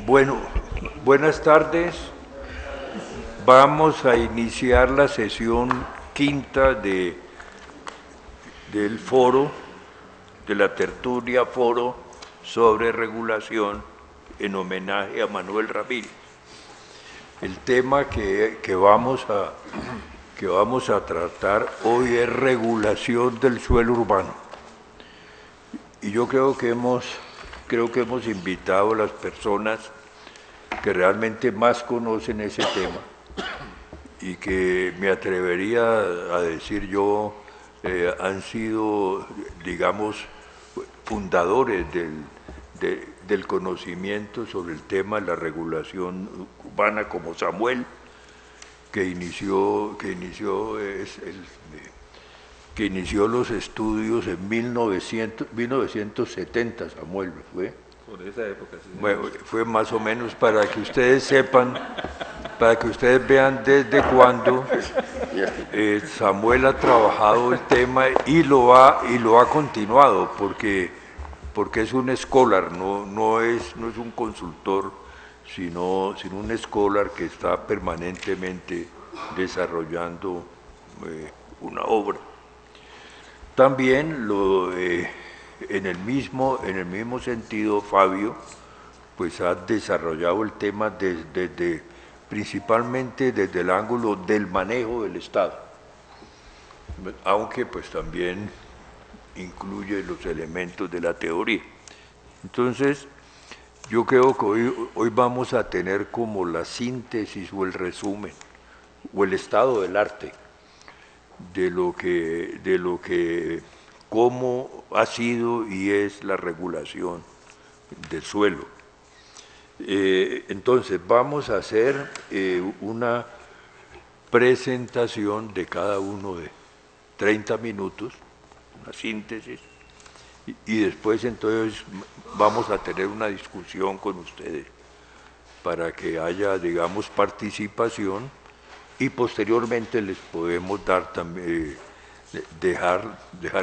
Bueno, buenas tardes. Vamos a iniciar la sesión quinta del foro, de la tertulia foro sobre regulación en homenaje a Manuel Ramírez. El tema que vamos a tratar hoy es regulación del suelo urbano. Y yo creo que hemos invitado a las personas que realmente más conocen ese tema y que me atrevería a decir yo han sido, digamos, fundadores del conocimiento sobre el tema de la regulación urbana, como Samuel, que inició los estudios en 1970, Samuel, ¿fue? Por esa época, sí. Bueno, fue más o menos para que ustedes sepan, para que ustedes vean desde cuándo Samuel ha trabajado el tema y lo ha continuado, porque es un scholar, no es un consultor, sino un scholar que está permanentemente desarrollando una obra. También en el mismo sentido, Fabio, pues ha desarrollado el tema principalmente desde el ángulo del manejo del Estado, aunque pues también incluye los elementos de la teoría. Entonces, yo creo que hoy vamos a tener como la síntesis o el resumen, o el estado del arte, cómo ha sido y es la regulación del suelo. Entonces vamos a hacer una presentación de cada uno de 30 minutos, una síntesis, y después entonces vamos a tener una discusión con ustedes para que haya, digamos, participación, y posteriormente les podemos dar también, dejar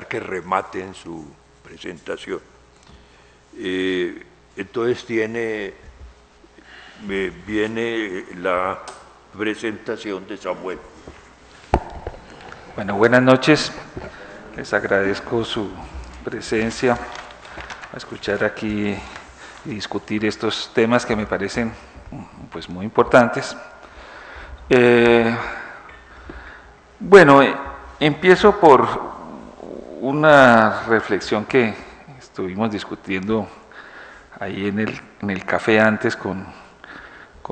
que rematen su presentación. Entonces viene la presentación de Samuel. Bueno, buenas noches. Les agradezco su presencia a escuchar aquí y discutir estos temas que me parecen pues muy importantes. Bueno, empiezo por una reflexión que estuvimos discutiendo ahí en el café antes con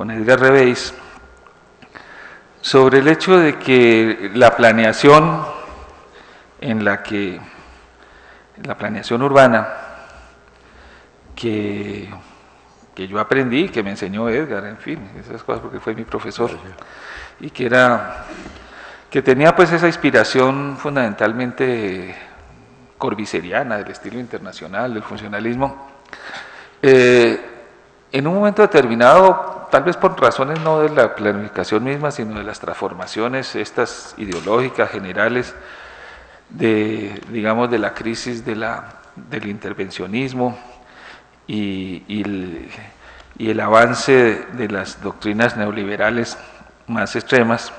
Edgar Reveis, sobre el hecho de que la planeación la planeación urbana que yo aprendí, que me enseñó Edgar, en fin, esas cosas, porque fue mi profesor, y que tenía pues esa inspiración fundamentalmente corbiceriana, del estilo internacional, del funcionalismo. En un momento determinado, tal vez por razones no de la planificación misma, sino de las transformaciones estas ideológicas generales, digamos, de la crisis del intervencionismo y el avance de las doctrinas neoliberales más extremas,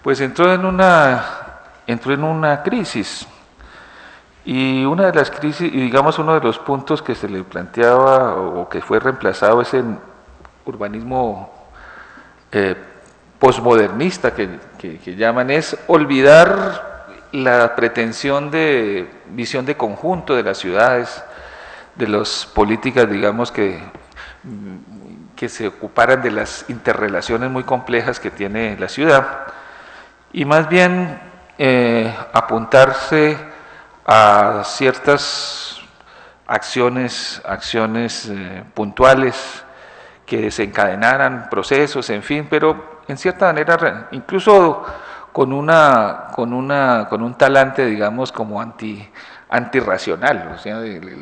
pues entró en una crisis. Y una de las crisis, y digamos uno de los puntos que se le planteaba o que fue reemplazado es el urbanismo posmodernista que llaman, es olvidar la pretensión de visión de conjunto de las ciudades, de las políticas, digamos, que se ocuparan de las interrelaciones muy complejas que tiene la ciudad, y más bien apuntarse a ciertas acciones puntuales que desencadenaran procesos, en fin, pero en cierta manera incluso con un talante, digamos, como antirracional, o sea,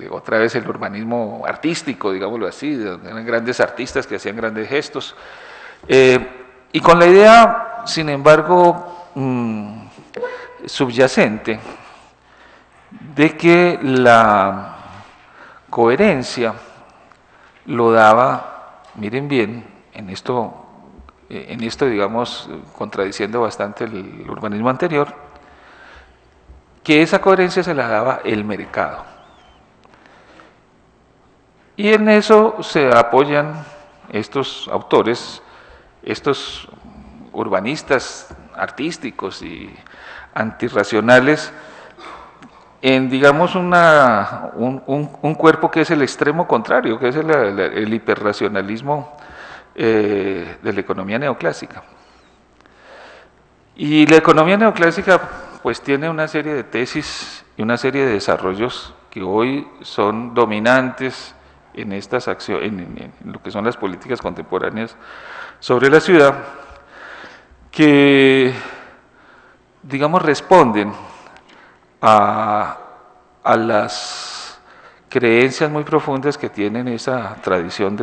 otra vez el urbanismo artístico, digámoslo así, donde eran grandes artistas que hacían grandes gestos, y con la idea, sin embargo, subyacente, de que la coherencia lo daba miren bien, en esto digamos, contradiciendo bastante el urbanismo anterior, que esa coherencia se la daba el mercado. Y en eso se apoyan estos autores, estos urbanistas artísticos y antirracionales, en, digamos, un cuerpo que es el extremo contrario, que es el hiperracionalismo de la economía neoclásica. Y la economía neoclásica pues tiene una serie de tesis y una serie de desarrollos que hoy son dominantes en estas acciones, en lo que son las políticas contemporáneas sobre la ciudad, que, digamos, responden a las creencias muy profundas que tienen esa tradición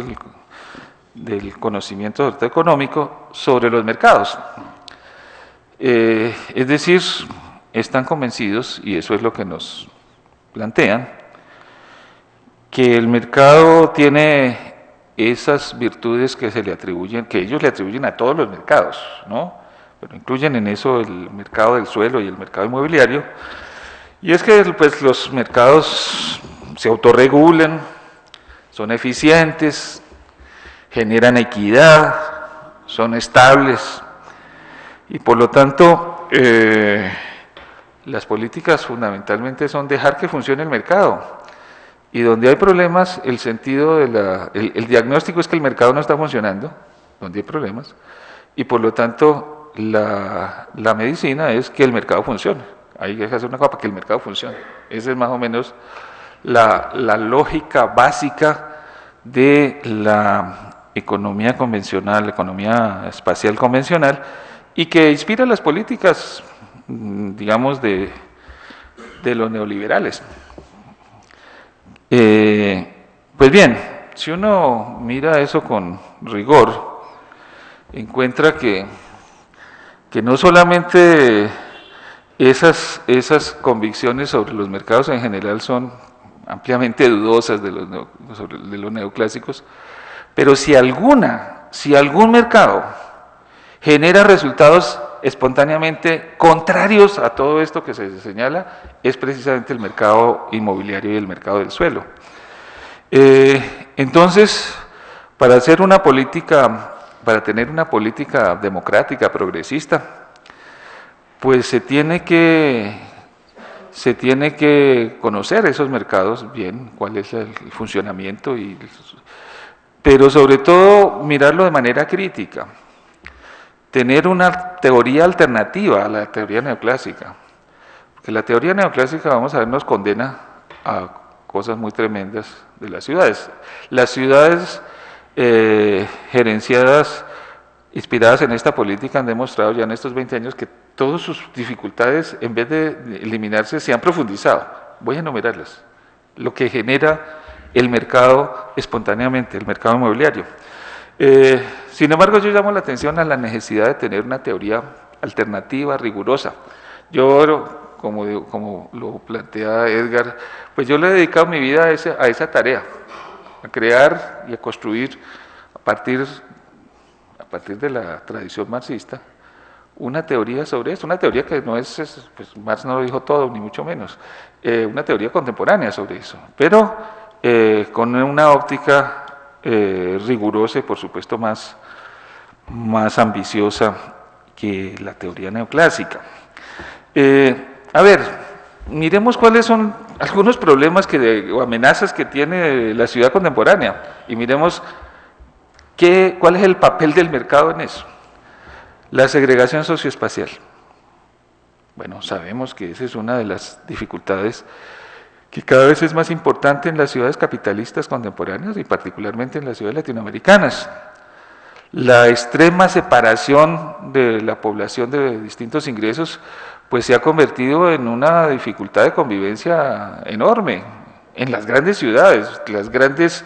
del conocimiento económico sobre los mercados. Es decir, están convencidos, y eso es lo que nos plantean, que el mercado tiene esas virtudes que se le atribuyen, que ellos le atribuyen a todos los mercados, ¿no? Pero incluyen en eso el mercado del suelo y el mercado inmobiliario, y es que pues, los mercados se autorregulan, son eficientes, generan equidad, son estables, y por lo tanto las políticas fundamentalmente son dejar que funcione el mercado. Y donde hay problemas, el sentido de el diagnóstico es que el mercado no está funcionando, donde hay problemas, y por lo tanto la medicina es que el mercado funcione. Hay que hacer una cosa para que el mercado funcione. Esa es más o menos la lógica básica de la economía convencional, la economía espacial convencional, y que inspira las políticas, digamos, de los neoliberales. Pues bien, si uno mira eso con rigor, encuentra que no solamente esas convicciones sobre los mercados en general son ampliamente dudosas de los neoclásicos, pero si algún mercado genera resultados espontáneamente contrarios a todo esto que se señala, es precisamente el mercado inmobiliario y el mercado del suelo. Entonces, para tener una política democrática, progresista, pues se tiene que conocer esos mercados bien, cuál es el funcionamiento, pero sobre todo mirarlo de manera crítica. Tener una teoría alternativa a la teoría neoclásica, porque la teoría neoclásica, vamos a ver, nos condena a cosas muy tremendas de las ciudades. Las ciudades gerenciadas, inspiradas en esta política, han demostrado ya en estos 20 años que todas sus dificultades, en vez de eliminarse, se han profundizado. Voy a enumerarlas. Lo que genera el mercado espontáneamente, el mercado inmobiliario. Sin embargo, yo llamo la atención a la necesidad de tener una teoría alternativa, rigurosa. Yo, como lo plantea Edgar, pues yo le he dedicado mi vida a esa tarea, a crear y a construir a partir de la tradición marxista una teoría sobre esto, una teoría que no es, pues Marx no lo dijo todo, ni mucho menos, una teoría contemporánea sobre eso, pero con una óptica rigurosa y por supuesto más ambiciosa que la teoría neoclásica. A ver, miremos cuáles son algunos problemas o amenazas que tiene la ciudad contemporánea y miremos cuál es el papel del mercado en eso. La segregación socioespacial. Bueno, sabemos que esa es una de las dificultades que cada vez es más importante en las ciudades capitalistas contemporáneas y particularmente en las ciudades latinoamericanas. La extrema separación de la población de distintos ingresos pues se ha convertido en una dificultad de convivencia enorme en las grandes ciudades, las grandes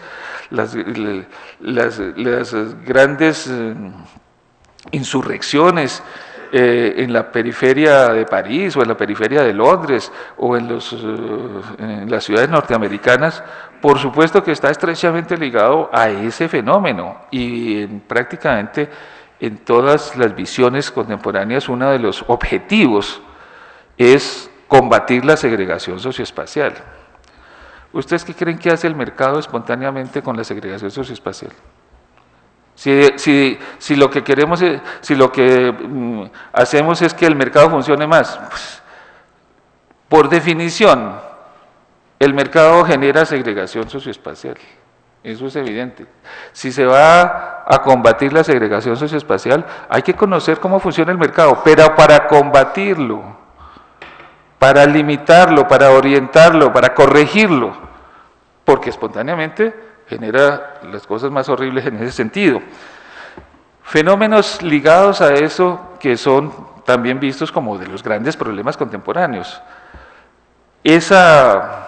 insurrecciones en la periferia de París o en la periferia de Londres o en las ciudades norteamericanas, por supuesto que está estrechamente ligado a ese fenómeno y prácticamente en todas las visiones contemporáneas uno de los objetivos es combatir la segregación socioespacial. ¿Ustedes qué creen que hace el mercado espontáneamente con la segregación socioespacial? Si lo que queremos, si lo que hacemos es que el mercado funcione más, pues, por definición, el mercado genera segregación socioespacial. Eso es evidente. Si se va a combatir la segregación socioespacial, hay que conocer cómo funciona el mercado, pero para combatirlo, para limitarlo, para orientarlo, para corregirlo, porque espontáneamente genera las cosas más horribles en ese sentido. Fenómenos ligados a eso que son también vistos como de los grandes problemas contemporáneos. Esa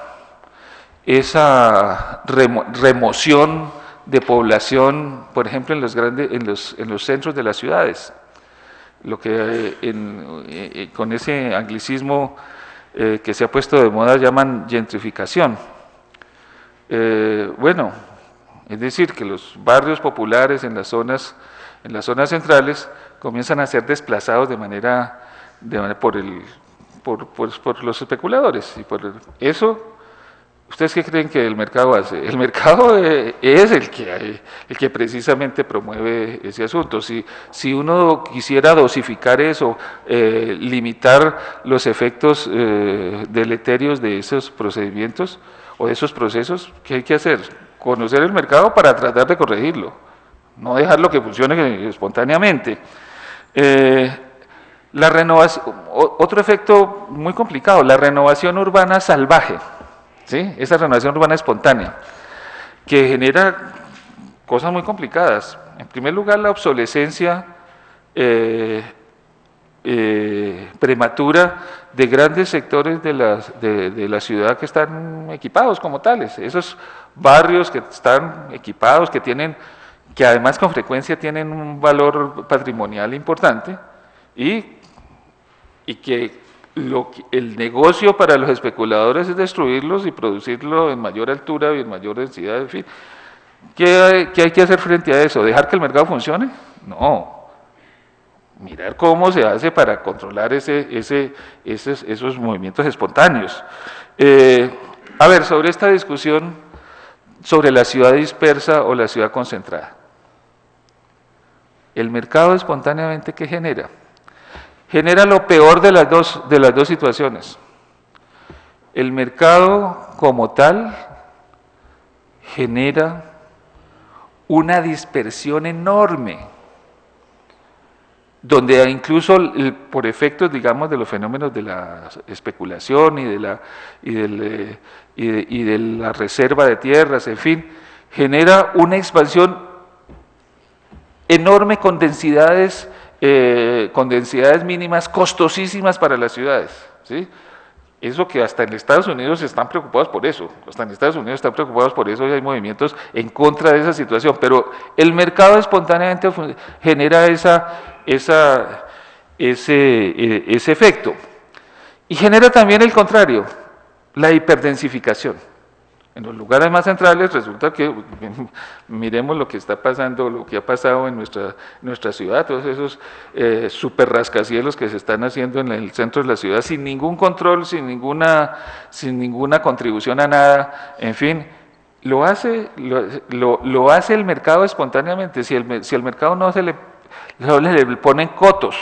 remoción de población, por ejemplo, en los centros de las ciudades, lo que con ese anglicismo que se ha puesto de moda llaman gentrificación. Bueno, es decir, que los barrios populares en las zonas centrales comienzan a ser desplazados por los especuladores. Y por eso, ¿ustedes qué creen que el mercado hace? El mercado es el que precisamente promueve ese asunto. Si uno quisiera dosificar eso, limitar los efectos deleterios de esos procedimientos o de esos procesos, ¿qué hay que hacer? Conocer el mercado para tratar de corregirlo, no dejarlo que funcione espontáneamente. La renovación, otro efecto muy complicado, la renovación urbana salvaje, ¿sí? Esa renovación urbana espontánea, que genera cosas muy complicadas. En primer lugar, la obsolescencia prematura de grandes sectores de la ciudad que están equipados como tales, esos barrios que están equipados, que además con frecuencia tienen un valor patrimonial importante y que el negocio para los especuladores es destruirlos y producirlo en mayor altura y en mayor densidad, en fin. ¿Qué hay que hacer frente a eso? ¿Dejar que el mercado funcione? No. Mirar cómo se hace para controlar esos movimientos espontáneos. A ver, sobre esta discusión sobre la ciudad dispersa o la ciudad concentrada. El mercado espontáneamente, ¿qué genera? Genera lo peor de las dos situaciones. El mercado como tal genera una dispersión enorme, donde incluso por efectos, digamos, de los fenómenos de la especulación y de la reserva de tierras, en fin, genera una expansión enorme con densidades mínimas costosísimas para las ciudades, ¿sí? Eso que hasta en Estados Unidos están preocupados por eso, y hay movimientos en contra de esa situación, pero el mercado espontáneamente genera ese efecto. Y genera también el contrario, la hiperdensificación. En los lugares más centrales resulta que, miremos lo que está pasando, lo que ha pasado en nuestra ciudad, todos esos super rascacielos que se están haciendo en el centro de la ciudad sin ningún control, sin ninguna contribución a nada, en fin, lo hace el mercado espontáneamente. Si el mercado no le ponen cotos,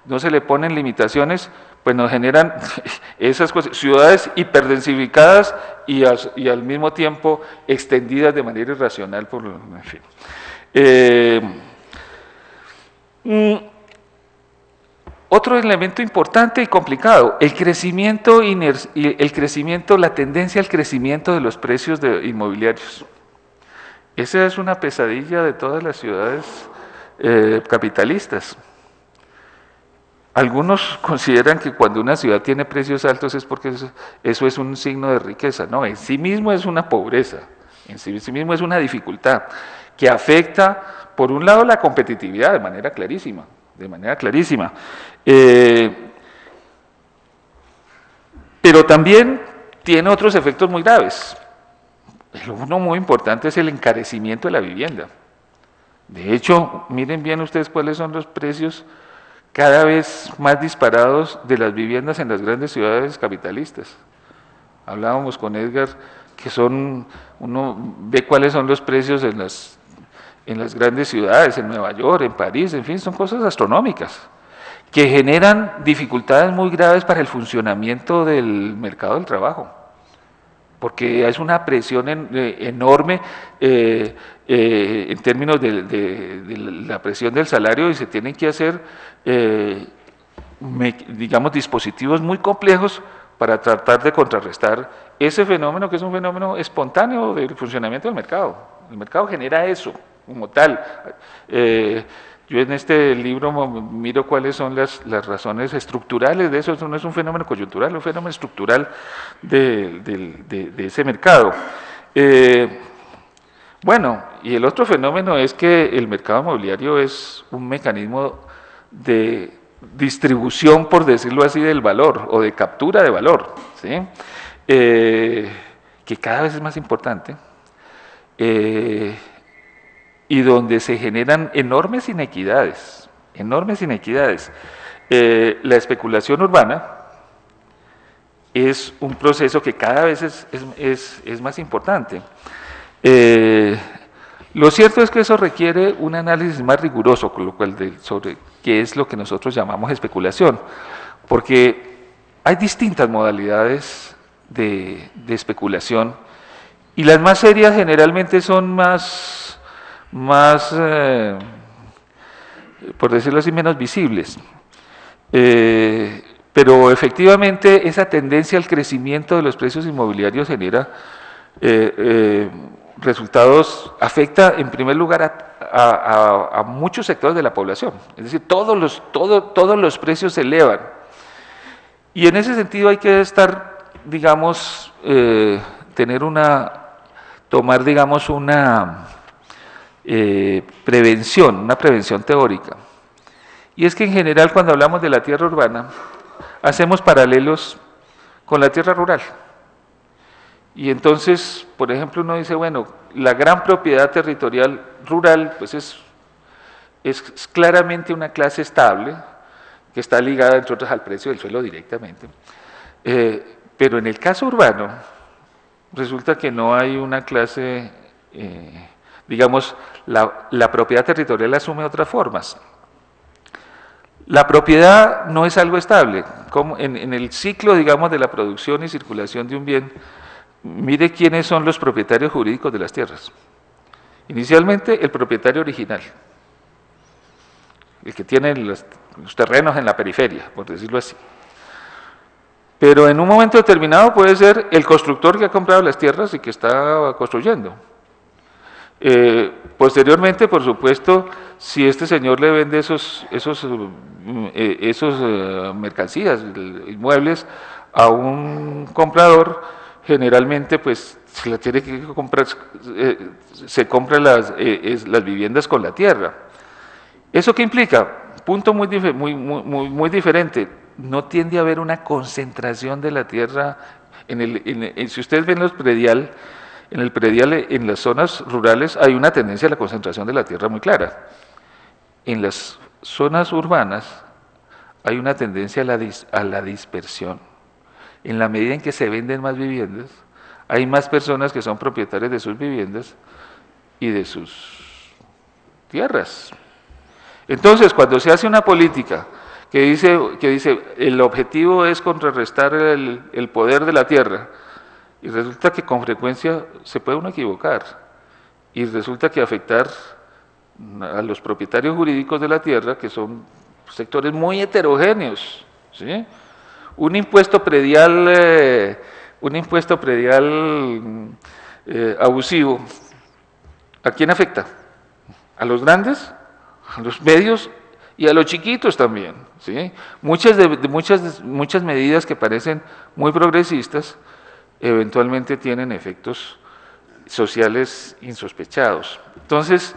no se le ponen limitaciones, pues nos generan esas cosas, ciudades hiperdensificadas y al mismo tiempo extendidas de manera irracional, en fin. Otro elemento importante y complicado, la tendencia al crecimiento de los precios inmobiliarios. Esa es una pesadilla de todas las ciudades capitalistas. Algunos consideran que cuando una ciudad tiene precios altos es porque eso es un signo de riqueza. No, en sí mismo es una pobreza, en sí mismo es una dificultad que afecta, por un lado, la competitividad de manera clarísima. de manera clarísima. Pero también tiene otros efectos muy graves. Uno muy importante es el encarecimiento de la vivienda. De hecho, miren bien ustedes cuáles son los precios cada vez más disparados de las viviendas en las grandes ciudades capitalistas. Hablábamos con Edgar que uno ve cuáles son los precios en las grandes ciudades, en Nueva York, en París, en fin, son cosas astronómicas, que generan dificultades muy graves para el funcionamiento del mercado del trabajo, porque es una presión enorme en términos de la presión del salario y se tienen que hacer, digamos, dispositivos muy complejos para tratar de contrarrestar ese fenómeno que es un fenómeno espontáneo del funcionamiento del mercado. El mercado genera eso como tal. Yo en este libro miro cuáles son las razones estructurales de eso. Eso no es un fenómeno coyuntural, es un fenómeno estructural de ese mercado. Bueno, y el otro fenómeno es que el mercado inmobiliario es un mecanismo de distribución, por decirlo así, del valor o de captura de valor, ¿sí? Que cada vez es más importante. Y donde se generan enormes inequidades, enormes inequidades. La especulación urbana es un proceso que cada vez es más importante. Lo cierto es que eso requiere un análisis más riguroso, con lo cual sobre qué es lo que nosotros llamamos especulación, porque hay distintas modalidades de especulación y las más serias generalmente son más por decirlo así, menos visibles. Pero efectivamente esa tendencia al crecimiento de los precios inmobiliarios genera resultados, afecta en primer lugar a muchos sectores de la población, es decir, todos los precios se elevan. Y en ese sentido hay que estar, digamos, tomar, digamos, una prevención teórica. Y es que en general cuando hablamos de la tierra urbana, hacemos paralelos con la tierra rural. Y entonces, por ejemplo, uno dice, bueno, la gran propiedad territorial rural, pues es claramente una clase estable, que está ligada, entre otras, al precio del suelo directamente. Pero en el caso urbano, resulta que no hay una clase, digamos, la propiedad territorial asume otras formas. La propiedad no es algo estable. Como en el ciclo, digamos, de la producción y circulación de un bien, mire quiénes son los propietarios jurídicos de las tierras. Inicialmente, el propietario original, el que tiene los terrenos en la periferia, por decirlo así. Pero en un momento determinado puede ser el constructor que ha comprado las tierras y que está construyendo. Posteriormente, por supuesto, si este señor le vende esos mercancías, inmuebles, a un comprador, generalmente pues se la tiene que comprar, se compran las viviendas con la tierra. ¿Eso qué implica? Punto muy diferente. No tiende a haber una concentración de la tierra. Si ustedes ven los predial, en las zonas rurales hay una tendencia a la concentración de la tierra muy clara. En las zonas urbanas hay una tendencia a la dispersión. En la medida en que se venden más viviendas, hay más personas que son propietarias de sus viviendas y de sus tierras. Entonces, cuando se hace una política que dice el objetivo es contrarrestar el poder de la tierra, y resulta que con frecuencia se puede uno equivocar, y resulta que afectar a los propietarios jurídicos de la tierra, que son sectores muy heterogéneos, ¿sí? Un impuesto predial abusivo, ¿a quién afecta? ¿A los grandes? ¿A los medios? Y a los chiquitos también, ¿sí? Muchas medidas que parecen muy progresistas eventualmente tienen efectos sociales insospechados. Entonces,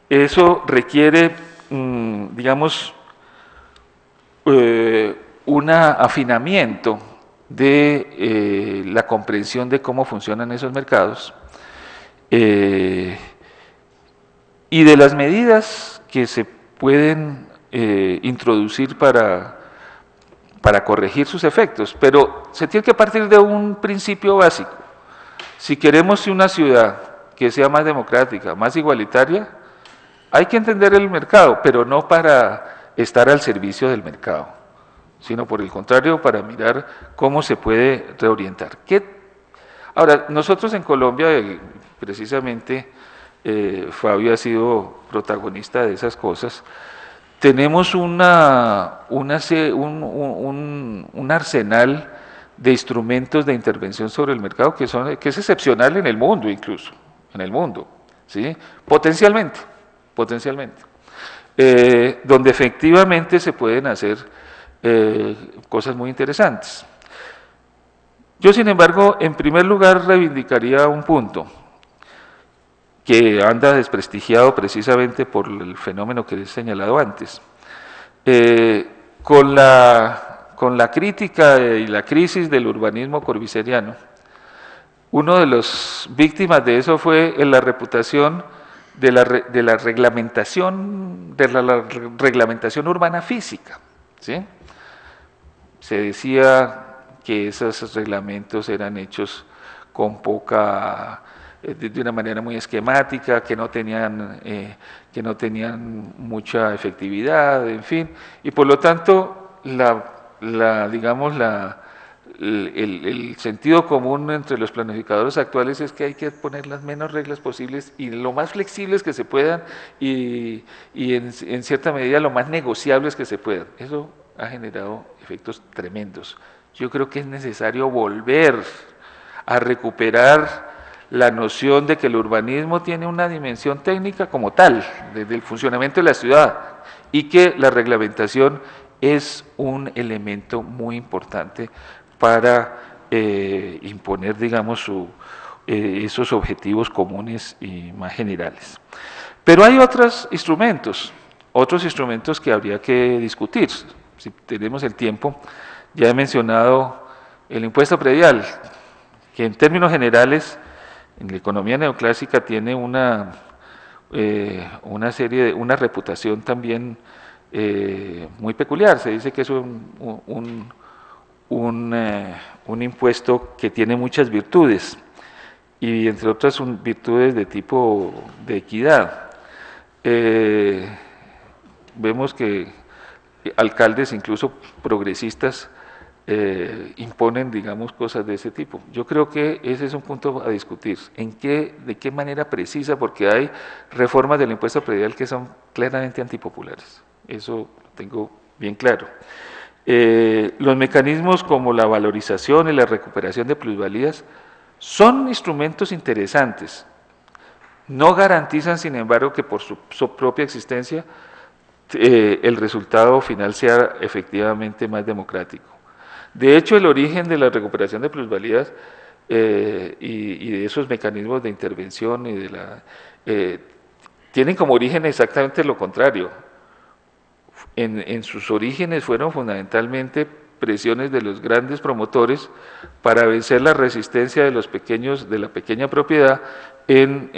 eso requiere digamos, un afinamiento de la comprensión de cómo funcionan esos mercados y de las medidas que se pueden introducir para corregir sus efectos, pero se tiene que partir de un principio básico. Si queremos una ciudad que sea más democrática, más igualitaria, hay que entender el mercado, pero no para estar al servicio del mercado, sino por el contrario, para mirar cómo se puede reorientar. Ahora, nosotros en Colombia, precisamente, Fabio ha sido protagonista de esas cosas, tenemos un arsenal de instrumentos de intervención sobre el mercado que es excepcional en el mundo, incluso, en el mundo, ¿sí? Potencialmente, donde efectivamente se pueden hacer cosas muy interesantes. Yo, sin embargo, en primer lugar reivindicaría un punto que anda desprestigiado precisamente por el fenómeno que he señalado antes. Con la crítica y la crisis del urbanismo corbiceriano, uno de los víctimas de eso fue en la reputación de la reglamentación urbana física, ¿sí? Se decía que esos reglamentos eran hechos con de una manera muy esquemática, que no tenían mucha efectividad, en fin, y por lo tanto el sentido común entre los planificadores actuales es que hay que poner las menos reglas posibles y lo más flexibles que se puedan y en cierta medida lo más negociables que se puedan. Eso ha generado efectos tremendos. Yo creo que es necesario volver a recuperar la noción de que el urbanismo tiene una dimensión técnica como tal, desde el funcionamiento de la ciudad, y que la reglamentación es un elemento muy importante para imponer, digamos, esos objetivos comunes y más generales. Pero hay otros instrumentos que habría que discutir. Si tenemos el tiempo, ya he mencionado el impuesto predial, que en términos generales, en la economía neoclásica tiene una reputación también muy peculiar. Se dice que es un impuesto que tiene muchas virtudes, y entre otras virtudes de tipo de equidad. Vemos que alcaldes, incluso progresistas, imponen, digamos, cosas de ese tipo. Yo creo que ese es un punto a discutir, de qué manera precisa, porque hay reformas del impuesto predial que son claramente antipopulares, eso lo tengo bien claro. Los mecanismos como la valorización y la recuperación de plusvalías son instrumentos interesantes, no garantizan, sin embargo, que por su propia existencia el resultado final sea efectivamente más democrático. De hecho, el origen de la recuperación de plusvalías y de esos mecanismos de intervención tienen como origen exactamente lo contrario. En sus orígenes fueron fundamentalmente presiones de los grandes promotores para vencer la resistencia de la pequeña propiedad en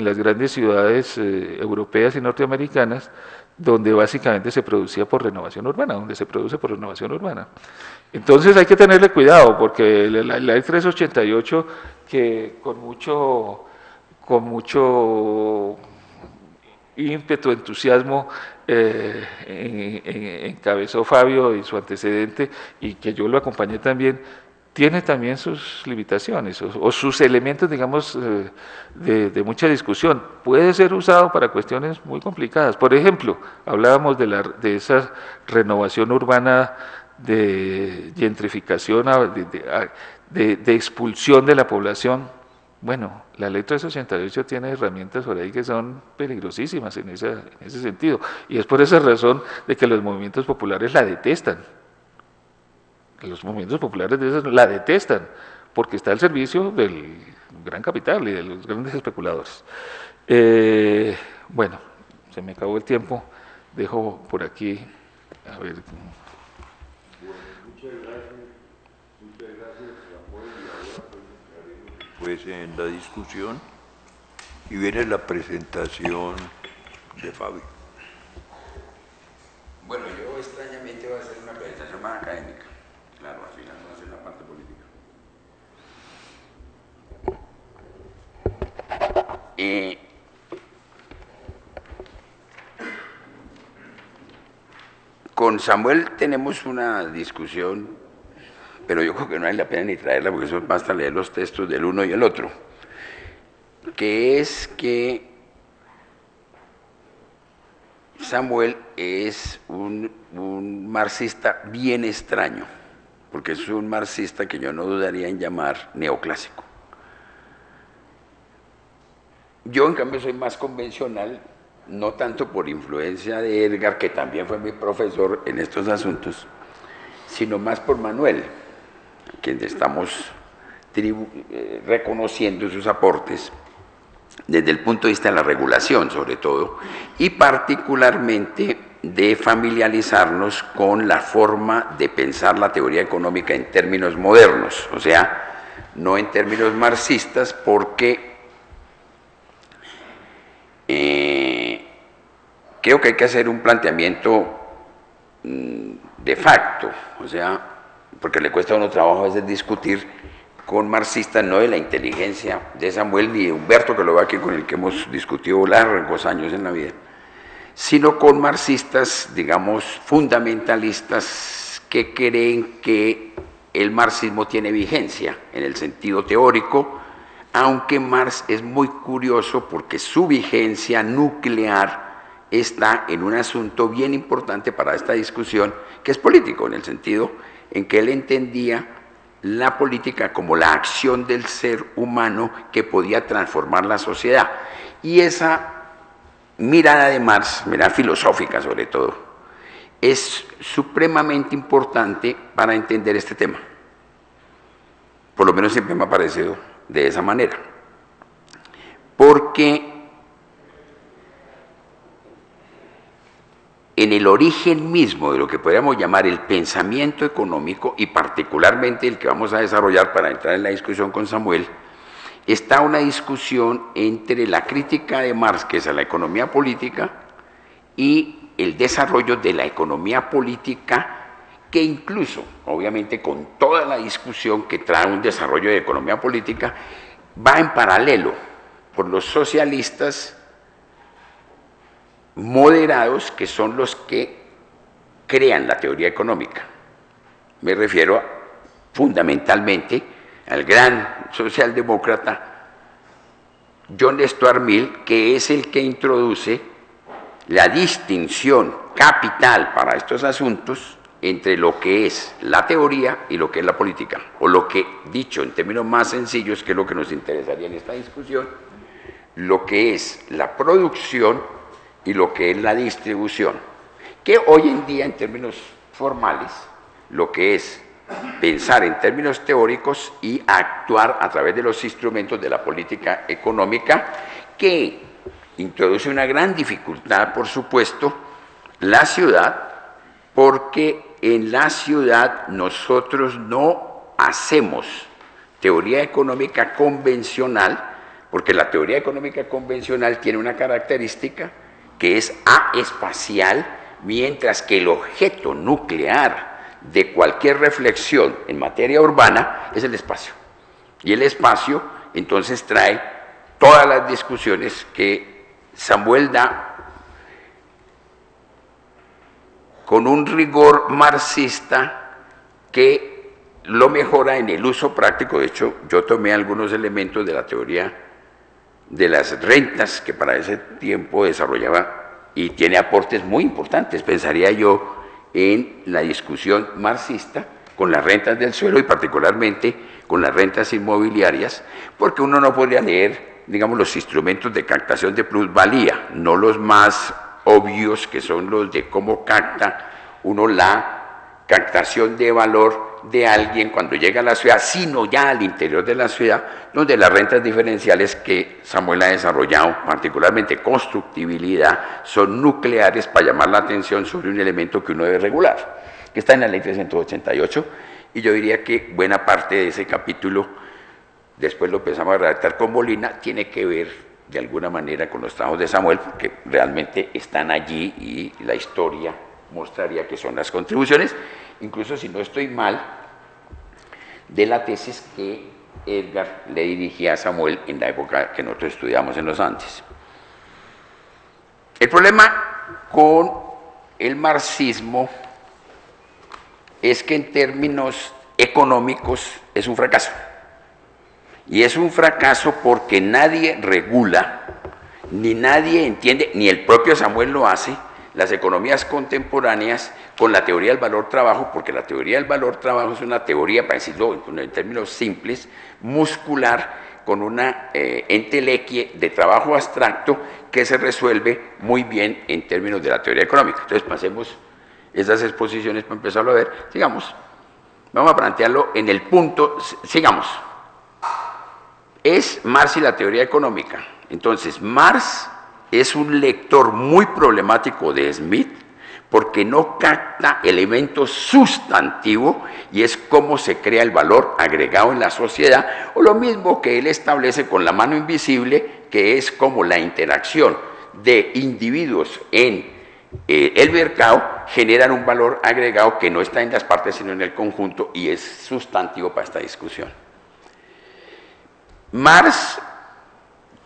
las grandes ciudades europeas y norteamericanas, donde básicamente se produce por renovación urbana. Entonces hay que tenerle cuidado, porque la ley 388, que con mucho ímpetu, entusiasmo, encabezó Fabio y su antecedente, y que yo lo acompañé también, tiene también sus limitaciones o sus elementos, digamos, de mucha discusión. Puede ser usado para cuestiones muy complicadas. Por ejemplo, hablábamos de esa renovación urbana, de gentrificación, de expulsión de la población. Bueno, la ley 388 tiene herramientas por ahí que son peligrosísimas en ese sentido, y es por esa razón de que los movimientos populares la detestan. Los movimientos populares de esas la detestan, porque está al servicio del gran capital y de los grandes especuladores. Bueno, se me acabó el tiempo, dejo por aquí, a ver. Muchas gracias, Samuel, y ahora pues en la discusión y viene la presentación de Fabio. Bueno, yo extrañamente voy a hacer una presentación más académica, claro, al final no va a ser la parte política. Con Samuel tenemos una discusión, pero yo creo que no vale la pena ni traerla porque eso basta leer los textos del uno y el otro, que es que Samuel es un marxista bien extraño, porque es un marxista que yo no dudaría en llamar neoclásico. Yo, en cambio, soy más convencional, no tanto por influencia de Edgar, que también fue mi profesor en estos asuntos, sino más por Manuel, a quien estamos reconociendo sus aportes desde el punto de vista de la regulación, sobre todo, y particularmente de familiarizarnos con la forma de pensar la teoría económica en términos modernos, o sea, no en términos marxistas, porque creo que hay que hacer un planteamiento de facto, o sea, porque le cuesta a uno trabajo a veces discutir con marxistas, no de la inteligencia de Samuel ni de Humberto, que lo veo aquí, con el que hemos discutido largos años en la vida, sino con marxistas, digamos, fundamentalistas que creen que el marxismo tiene vigencia en el sentido teórico, aunque Marx es muy curioso porque su vigencia nuclear está en un asunto bien importante para esta discusión, que es político, en el sentido en que él entendía la política como la acción del ser humano que podía transformar la sociedad. Y esa mirada de Marx, mirada filosófica sobre todo, es supremamente importante para entender este tema. Por lo menos siempre me ha parecido de esa manera. Porque en el origen mismo de lo que podríamos llamar el pensamiento económico, y particularmente el que vamos a desarrollar para entrar en la discusión con Samuel, está una discusión entre la crítica de Marx, que es a la economía política, y el desarrollo de la economía política, que incluso, obviamente con toda la discusión que trae un desarrollo de economía política, va en paralelo por los socialistas moderados, que son los que crean la teoría económica. Me refiero fundamentalmente al gran socialdemócrata John Stuart Mill, que es el que introduce la distinción capital para estos asuntos entre lo que es la teoría y lo que es la política, o lo que, dicho en términos más sencillos, que es lo que nos interesaría en esta discusión, lo que es la producción y lo que es la distribución, que hoy en día en términos formales, lo que es pensar en términos teóricos y actuar a través de los instrumentos de la política económica, que introduce una gran dificultad, por supuesto, la ciudad, porque en la ciudad nosotros no hacemos teoría económica convencional, porque la teoría económica convencional tiene una característica que es aespacial, mientras que el objeto nuclear de cualquier reflexión en materia urbana es el espacio. Y el espacio entonces trae todas las discusiones que Samuel da con un rigor marxista que lo mejora en el uso práctico. De hecho, yo tomé algunos elementos de la teoría de las rentas que para ese tiempo desarrollaba y tiene aportes muy importantes, pensaría yo, en la discusión marxista con las rentas del suelo y particularmente con las rentas inmobiliarias, porque uno no podría leer, digamos, los instrumentos de captación de plusvalía, no los más obvios, que son los de cómo capta uno la captación de valor de alguien cuando llega a la ciudad, sino ya al interior de la ciudad, donde las rentas diferenciales que Samuel ha desarrollado, particularmente constructibilidad, son nucleares para llamar la atención sobre un elemento que uno debe regular, que está en la ley 388, y yo diría que buena parte de ese capítulo, después lo empezamos a redactar con Molina, tiene que ver de alguna manera con los trabajos de Samuel, porque realmente están allí y la historia mostraría que son las contribuciones, incluso si no estoy mal, de la tesis que Edgar le dirigía a Samuel en la época que nosotros estudiamos en los Andes. El problema con el marxismo es que en términos económicos es un fracaso. Y es un fracaso porque nadie regula, ni nadie entiende, ni el propio Samuel lo hace, las economías contemporáneas con la teoría del valor-trabajo, porque la teoría del valor-trabajo es una teoría, para decirlo en términos simples, muscular, con una entelequia de trabajo abstracto que se resuelve muy bien en términos de la teoría económica. Entonces pasemos esas exposiciones para empezarlo a ver. Sigamos, vamos a plantearlo en el punto, sigamos. Es Marx y la teoría económica. Entonces, Marx es un lector muy problemático de Smith porque no capta elementos sustantivos y es cómo se crea el valor agregado en la sociedad, o lo mismo que él establece con la mano invisible, que es como la interacción de individuos en el mercado generan un valor agregado que no está en las partes sino en el conjunto y es sustantivo para esta discusión. Marx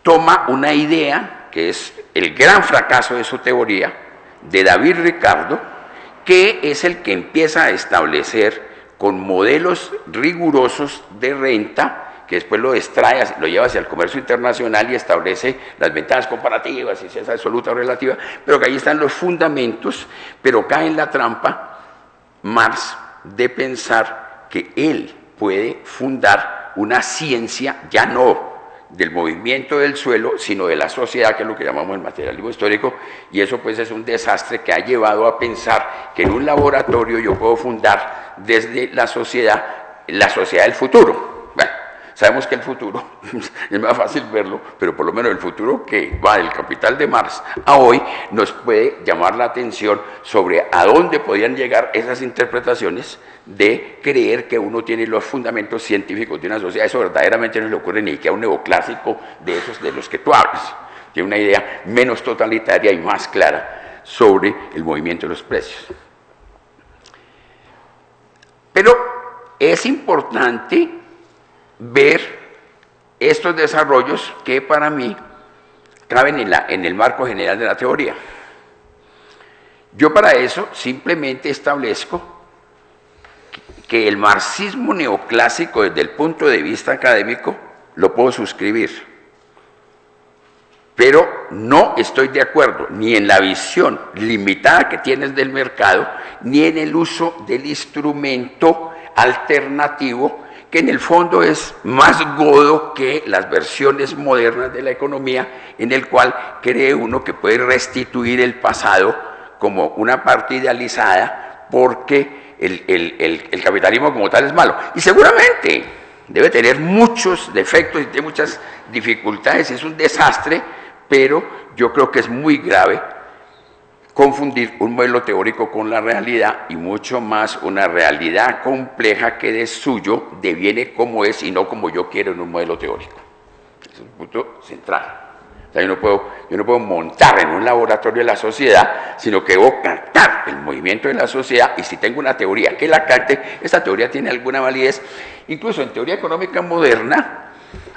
toma una idea, que es el gran fracaso de su teoría, de David Ricardo, que es el que empieza a establecer con modelos rigurosos de renta, que después lo extrae, lo lleva hacia el comercio internacional y establece las ventajas comparativas, y si es absoluta o relativa, pero que ahí están los fundamentos, pero cae en la trampa Marx de pensar que él puede fundar una ciencia ya no del movimiento del suelo, sino de la sociedad, que es lo que llamamos el materialismo histórico, y eso pues es un desastre que ha llevado a pensar que en un laboratorio yo puedo fundar desde la sociedad del futuro. Bueno, sabemos que el futuro es más fácil verlo, pero por lo menos el futuro que va del Capital de Marx a hoy nos puede llamar la atención sobre a dónde podían llegar esas interpretaciones de creer que uno tiene los fundamentos científicos de una sociedad. Eso verdaderamente no le ocurre ni que a un neoclásico de esos de los que tú hablas. Tiene una idea menos totalitaria y más clara sobre el movimiento de los precios. Pero es importante ver estos desarrollos que para mí caben en el marco general de la teoría. Yo para eso simplemente establezco que el marxismo neoclásico desde el punto de vista académico lo puedo suscribir, pero no estoy de acuerdo ni en la visión limitada que tienes del mercado, ni en el uso del instrumento alternativo, que en el fondo es más godo que las versiones modernas de la economía, en el cual cree uno que puede restituir el pasado como una parte idealizada porque el capitalismo como tal es malo. Y seguramente debe tener muchos defectos y tiene muchas dificultades, es un desastre, pero yo creo que es muy grave confundir un modelo teórico con la realidad, y mucho más una realidad compleja que de suyo deviene como es y no como yo quiero en un modelo teórico. Ese es un punto central. O sea, yo no puedo montar en un laboratorio de la sociedad, sino que debo captar el movimiento de la sociedad, y si tengo una teoría que la capte, esa teoría tiene alguna validez. Incluso en teoría económica moderna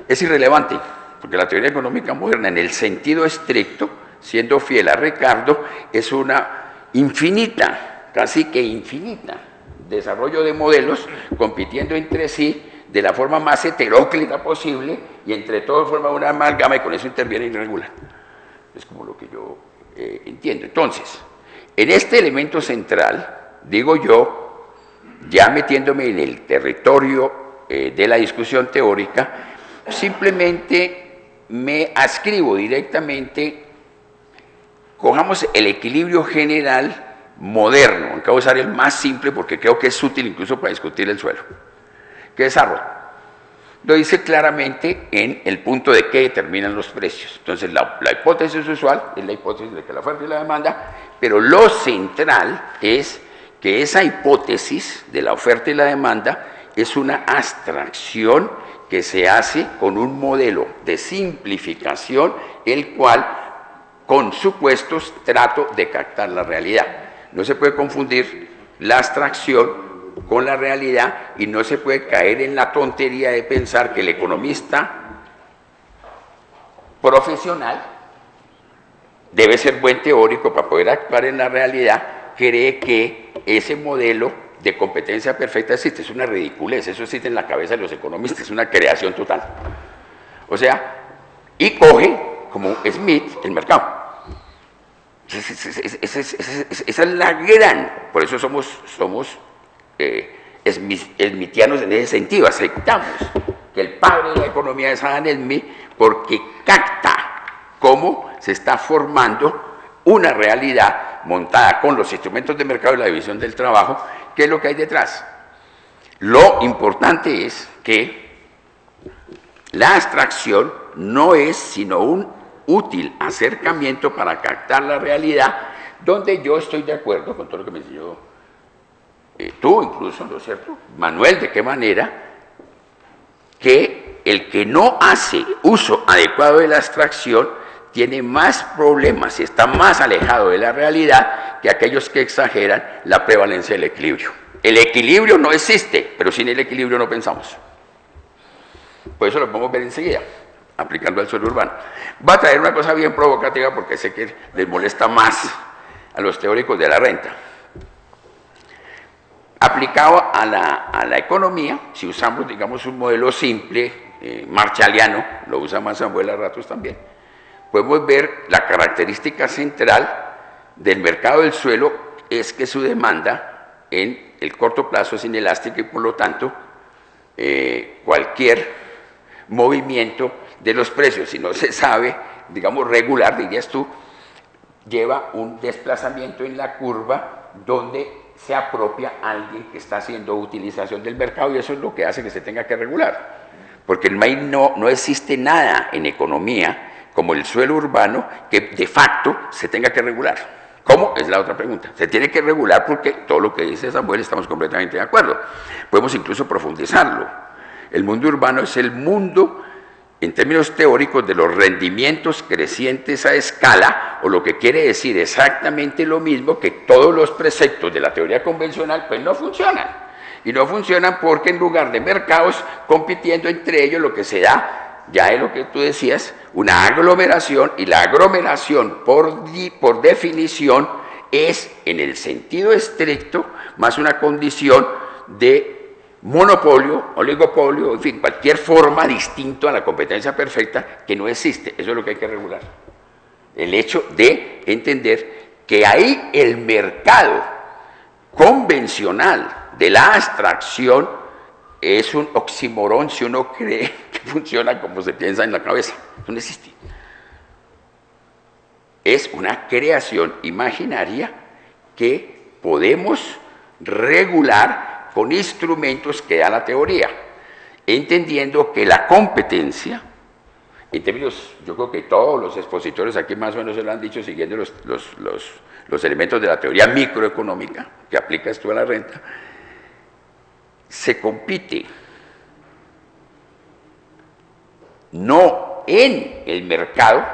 es irrelevante, porque la teoría económica moderna en el sentido estricto, siendo fiel a Ricardo, es una infinita, casi que infinita, desarrollo de modelos compitiendo entre sí de la forma más heteróclita posible, y entre todos forma una amalgama, y con eso interviene y regula. Es como lo que yo entiendo. Entonces, en este elemento central, digo yo, ya metiéndome en el territorio de la discusión teórica, simplemente me adscribo directamente, cojamos el equilibrio general moderno, aunque voy a usar el más simple porque creo que es útil incluso para discutir el suelo, que es Arrow. Lo dice claramente en el punto de qué determinan los precios. Entonces, la hipótesis usual es la hipótesis de que la oferta y la demanda, pero lo central es que esa hipótesis de la oferta y la demanda es una abstracción que se hace con un modelo de simplificación, el cual, con supuestos, trato de captar la realidad. No se puede confundir la abstracción con la realidad y no se puede caer en la tontería de pensar que el economista profesional debe ser buen teórico para poder actuar en la realidad, cree que ese modelo de competencia perfecta existe. Es una ridiculez, eso existe en la cabeza de los economistas, es una creación total. O sea, y coge, como Smith, el mercado. Esa es la gran, por eso somos smithianos en ese sentido, aceptamos que el padre de la economía es Adam Smith porque capta cómo se está formando una realidad montada con los instrumentos de mercado y la división del trabajo. ¿Qué es lo que hay detrás? Lo importante es que la abstracción no es sino un útil acercamiento para captar la realidad, donde yo estoy de acuerdo con todo lo que me enseñó tú incluso, ¿no es cierto? Manuel, ¿de qué manera? Que el que no hace uso adecuado de la abstracción tiene más problemas y está más alejado de la realidad que aquellos que exageran la prevalencia del equilibrio. El equilibrio no existe, pero sin el equilibrio no pensamos. Por eso lo podemos ver enseguida, aplicando al suelo urbano. Va a traer una cosa bien provocativa porque sé que les molesta más a los teóricos de la renta. Aplicado a la economía, si usamos, digamos, un modelo simple, marshalliano, lo usa Samuel a ratos también, podemos ver la característica central del mercado del suelo es que su demanda en el corto plazo es inelástica y por lo tanto cualquier movimiento de los precios, si no se sabe, digamos, regular, dirías tú, lleva un desplazamiento en la curva donde se apropia alguien que está haciendo utilización del mercado y eso es lo que hace que se tenga que regular. Porque no existe nada en economía como el suelo urbano que de facto se tenga que regular. ¿Cómo? Es la otra pregunta. Se tiene que regular porque todo lo que dice Samuel estamos completamente de acuerdo. Podemos incluso profundizarlo. El mundo urbano es el mundo, en términos teóricos, de los rendimientos crecientes a escala, o lo que quiere decir exactamente lo mismo que todos los preceptos de la teoría convencional, pues no funcionan. Y no funcionan porque en lugar de mercados compitiendo entre ellos, lo que se da, ya es lo que tú decías, una aglomeración, y la aglomeración por definición es, en el sentido estricto, más una condición de monopolio, oligopolio, en fin, cualquier forma distinta a la competencia perfecta que no existe. Eso es lo que hay que regular. El hecho de entender que ahí el mercado convencional de la abstracción es un oxímoron si uno cree que funciona como se piensa en la cabeza. Eso no existe. Es una creación imaginaria que podemos regular con instrumentos que da la teoría, entendiendo que la competencia, en términos, yo creo que todos los expositores aquí más o menos se lo han dicho siguiendo los elementos de la teoría microeconómica que aplica esto a la renta, se compite no en el mercado,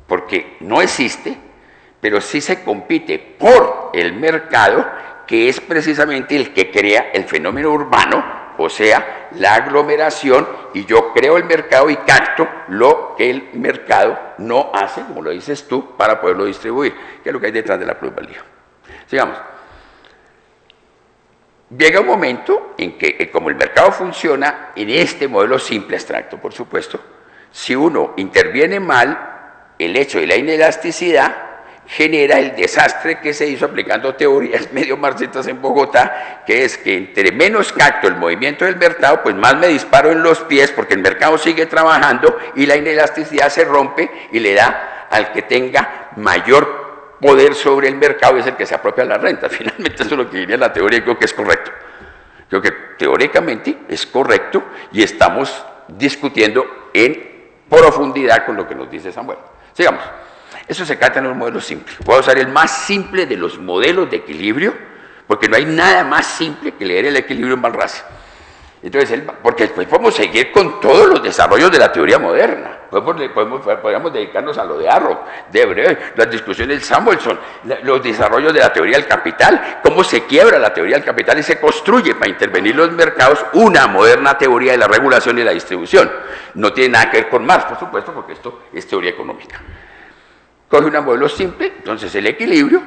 porque no existe, pero sí se compite por el mercado, que es precisamente el que crea el fenómeno urbano, o sea, la aglomeración, y yo creo el mercado y capto lo que el mercado no hace, como lo dices tú, para poderlo distribuir, que es lo que hay detrás de la plusvalía. Sigamos. Llega un momento en que, como el mercado funciona en este modelo simple, abstracto, por supuesto, si uno interviene mal, el hecho de la inelasticidad genera el desastre que se hizo aplicando teorías medio marxistas en Bogotá, que es que entre menos capto el movimiento del mercado, pues más me disparo en los pies porque el mercado sigue trabajando y la inelasticidad se rompe y le da al que tenga mayor poder sobre el mercado es el que se apropia de la renta. Finalmente eso es lo que diría la teoría y creo que es correcto. Creo que teóricamente es correcto y estamos discutiendo en profundidad con lo que nos dice Samuel. Sigamos. Eso se trata en un modelo simple. Voy a usar el más simple de los modelos de equilibrio, porque no hay nada más simple que leer el equilibrio en Balrassi. Entonces, porque después podemos seguir con todos los desarrollos de la teoría moderna. Podríamos dedicarnos a lo de Arrow, de Breuer, las discusiones de Samuelson, los desarrollos de la teoría del capital, cómo se quiebra la teoría del capital y se construye para intervenir los mercados una moderna teoría de la regulación y la distribución. No tiene nada que ver con Marx, por supuesto, porque esto es teoría económica. Coge un modelo simple, entonces el equilibrio,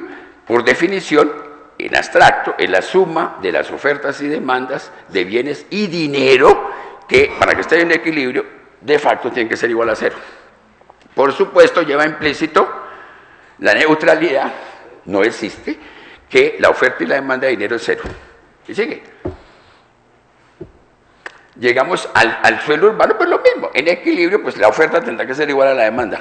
por definición, en abstracto, es la suma de las ofertas y demandas de bienes y dinero que, para que esté en equilibrio, de facto tienen que ser igual a cero. Por supuesto, lleva implícito la neutralidad, no existe, que la oferta y la demanda de dinero es cero. ¿Y sigue? Llegamos al suelo urbano, pues lo mismo. En equilibrio, pues la oferta tendrá que ser igual a la demanda.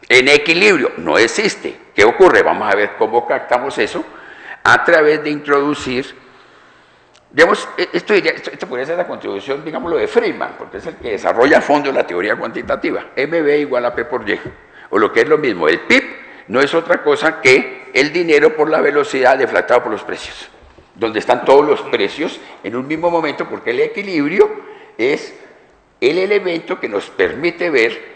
En equilibrio no existe. ¿Qué ocurre? Vamos a ver cómo captamos eso a través de introducir, digamos, esto podría ser la contribución, digámoslo, de Friedman, porque es el que desarrolla a fondo la teoría cuantitativa, MB igual a P por Y, o lo que es lo mismo, el PIB no es otra cosa que el dinero por la velocidad deflactado por los precios, donde están todos los precios en un mismo momento, porque el equilibrio es el elemento que nos permite ver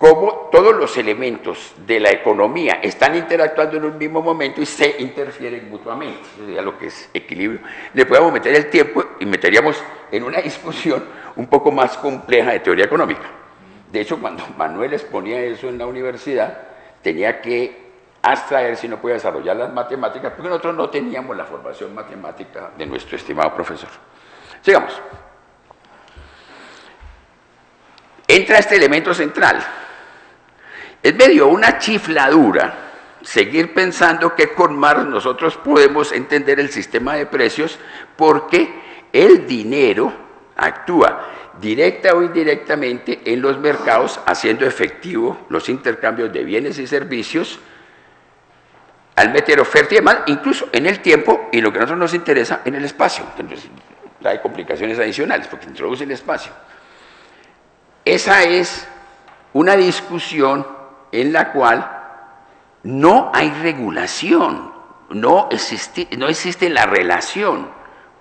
cómo todos los elementos de la economía están interactuando en un mismo momento y se interfieren mutuamente. Eso sería lo que es equilibrio. Le podemos meter el tiempo y meteríamos en una discusión un poco más compleja de teoría económica. De hecho, cuando Manuel exponía eso en la universidad, tenía que abstraer si no podía desarrollar las matemáticas, porque nosotros no teníamos la formación matemática de nuestro estimado profesor. Sigamos. Entra este elemento central. Es medio una chifladura seguir pensando que con Marx nosotros podemos entender el sistema de precios porque el dinero actúa directa o indirectamente en los mercados haciendo efectivo los intercambios de bienes y servicios al meter oferta y demanda, incluso en el tiempo y lo que a nosotros nos interesa en el espacio. Entonces, hay complicaciones adicionales porque introduce el espacio. Esa es una discusión en la cual no hay regulación, no existe la relación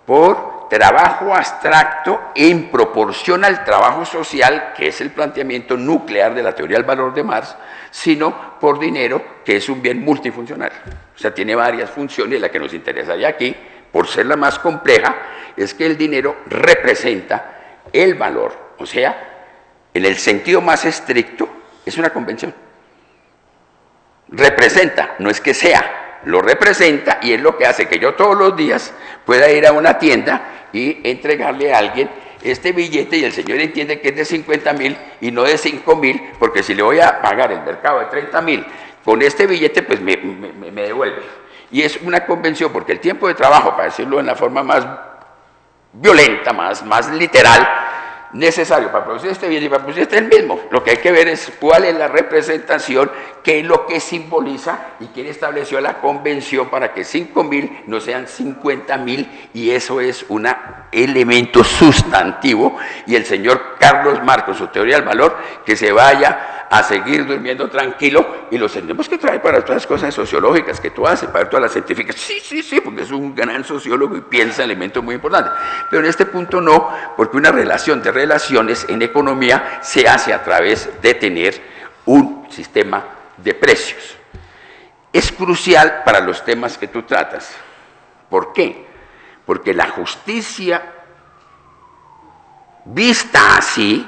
por trabajo abstracto en proporción al trabajo social, que es el planteamiento nuclear de la teoría del valor de Marx, sino por dinero, que es un bien multifuncional. O sea, tiene varias funciones, la que nos interesa ya aquí, por ser la más compleja, es que el dinero representa el valor, o sea, en el sentido más estricto, es una convención. Representa, no es que sea, lo representa y es lo que hace que yo todos los días pueda ir a una tienda y entregarle a alguien este billete y el señor entiende que es de 50.000 y no de 5.000, porque si le voy a pagar el mercado de 30.000 con este billete, pues me devuelve. Y es una convención porque el tiempo de trabajo, para decirlo en la forma más violenta, más literal, necesario para producir este bien y para producir este es el mismo. Lo que hay que ver es cuál es la representación, qué es lo que simboliza y quién estableció la convención para que 5.000 no sean 50.000 y eso es un elemento sustantivo y el señor Carlos Marx con su teoría del valor que se vaya a seguir durmiendo tranquilo y los tenemos que traer para todas las cosas sociológicas que tú haces, para todas las científicas, sí, porque es un gran sociólogo y piensa elementos muy importantes, pero en este punto no, porque una relación de relaciones en economía se hace a través de tener un sistema de precios. Es crucial para los temas que tú tratas. ¿Por qué? Porque la justicia vista así,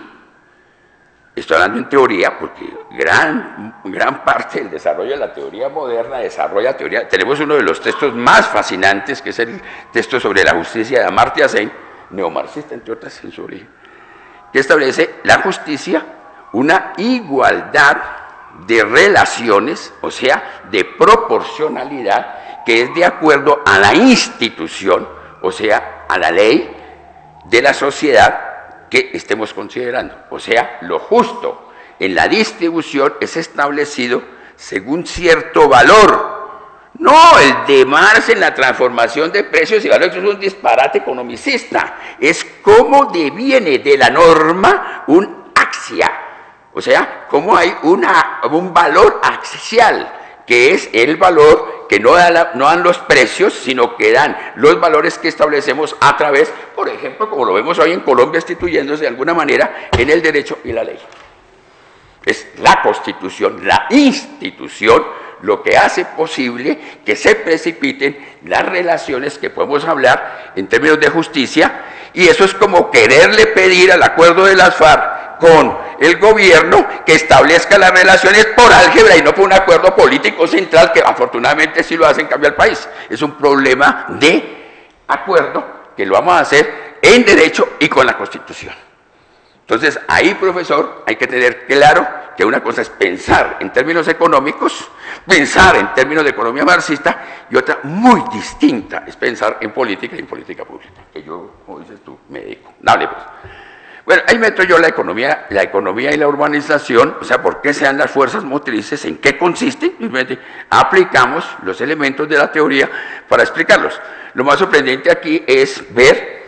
estoy hablando en teoría, porque gran parte del desarrollo de la teoría moderna desarrolla teoría. Tenemos uno de los textos más fascinantes, que es el texto sobre la justicia de Amartya Sen, neomarxista entre otras en su origen, que establece la justicia una igualdad de relaciones, o sea, de proporcionalidad, que es de acuerdo a la institución, o sea, a la ley de la sociedad que estemos considerando. O sea, lo justo en la distribución es establecido según cierto valor No, el de Marx en la transformación de precios y valores es un disparate economicista. Es cómo deviene de la norma un axia, o sea, cómo hay un valor axial, que es el valor que no dan los precios, sino que dan los valores que establecemos a través, por ejemplo, como lo vemos hoy en Colombia, instituyéndose de alguna manera en el derecho y la ley. Es la Constitución, la institución, lo que hace posible que se precipiten las relaciones que podemos hablar en términos de justicia, y eso es como quererle pedir al acuerdo de las FARC con el gobierno que establezca las relaciones por álgebra y no por un acuerdo político central, que afortunadamente sí lo hace en cambio al país. Es un problema de acuerdo que lo vamos a hacer en derecho y con la Constitución. Entonces, ahí, profesor, hay que tener claro que una cosa es pensar en términos económicos, pensar en términos de economía marxista, y otra muy distinta es pensar en política y en política pública, que yo, como dices tú, me dedico. Dale, pues. Bueno, ahí meto yo la economía y la urbanización, o sea, por qué se dan las fuerzas motrices, en qué consisten, simplemente aplicamos los elementos de la teoría para explicarlos. Lo más sorprendente aquí es ver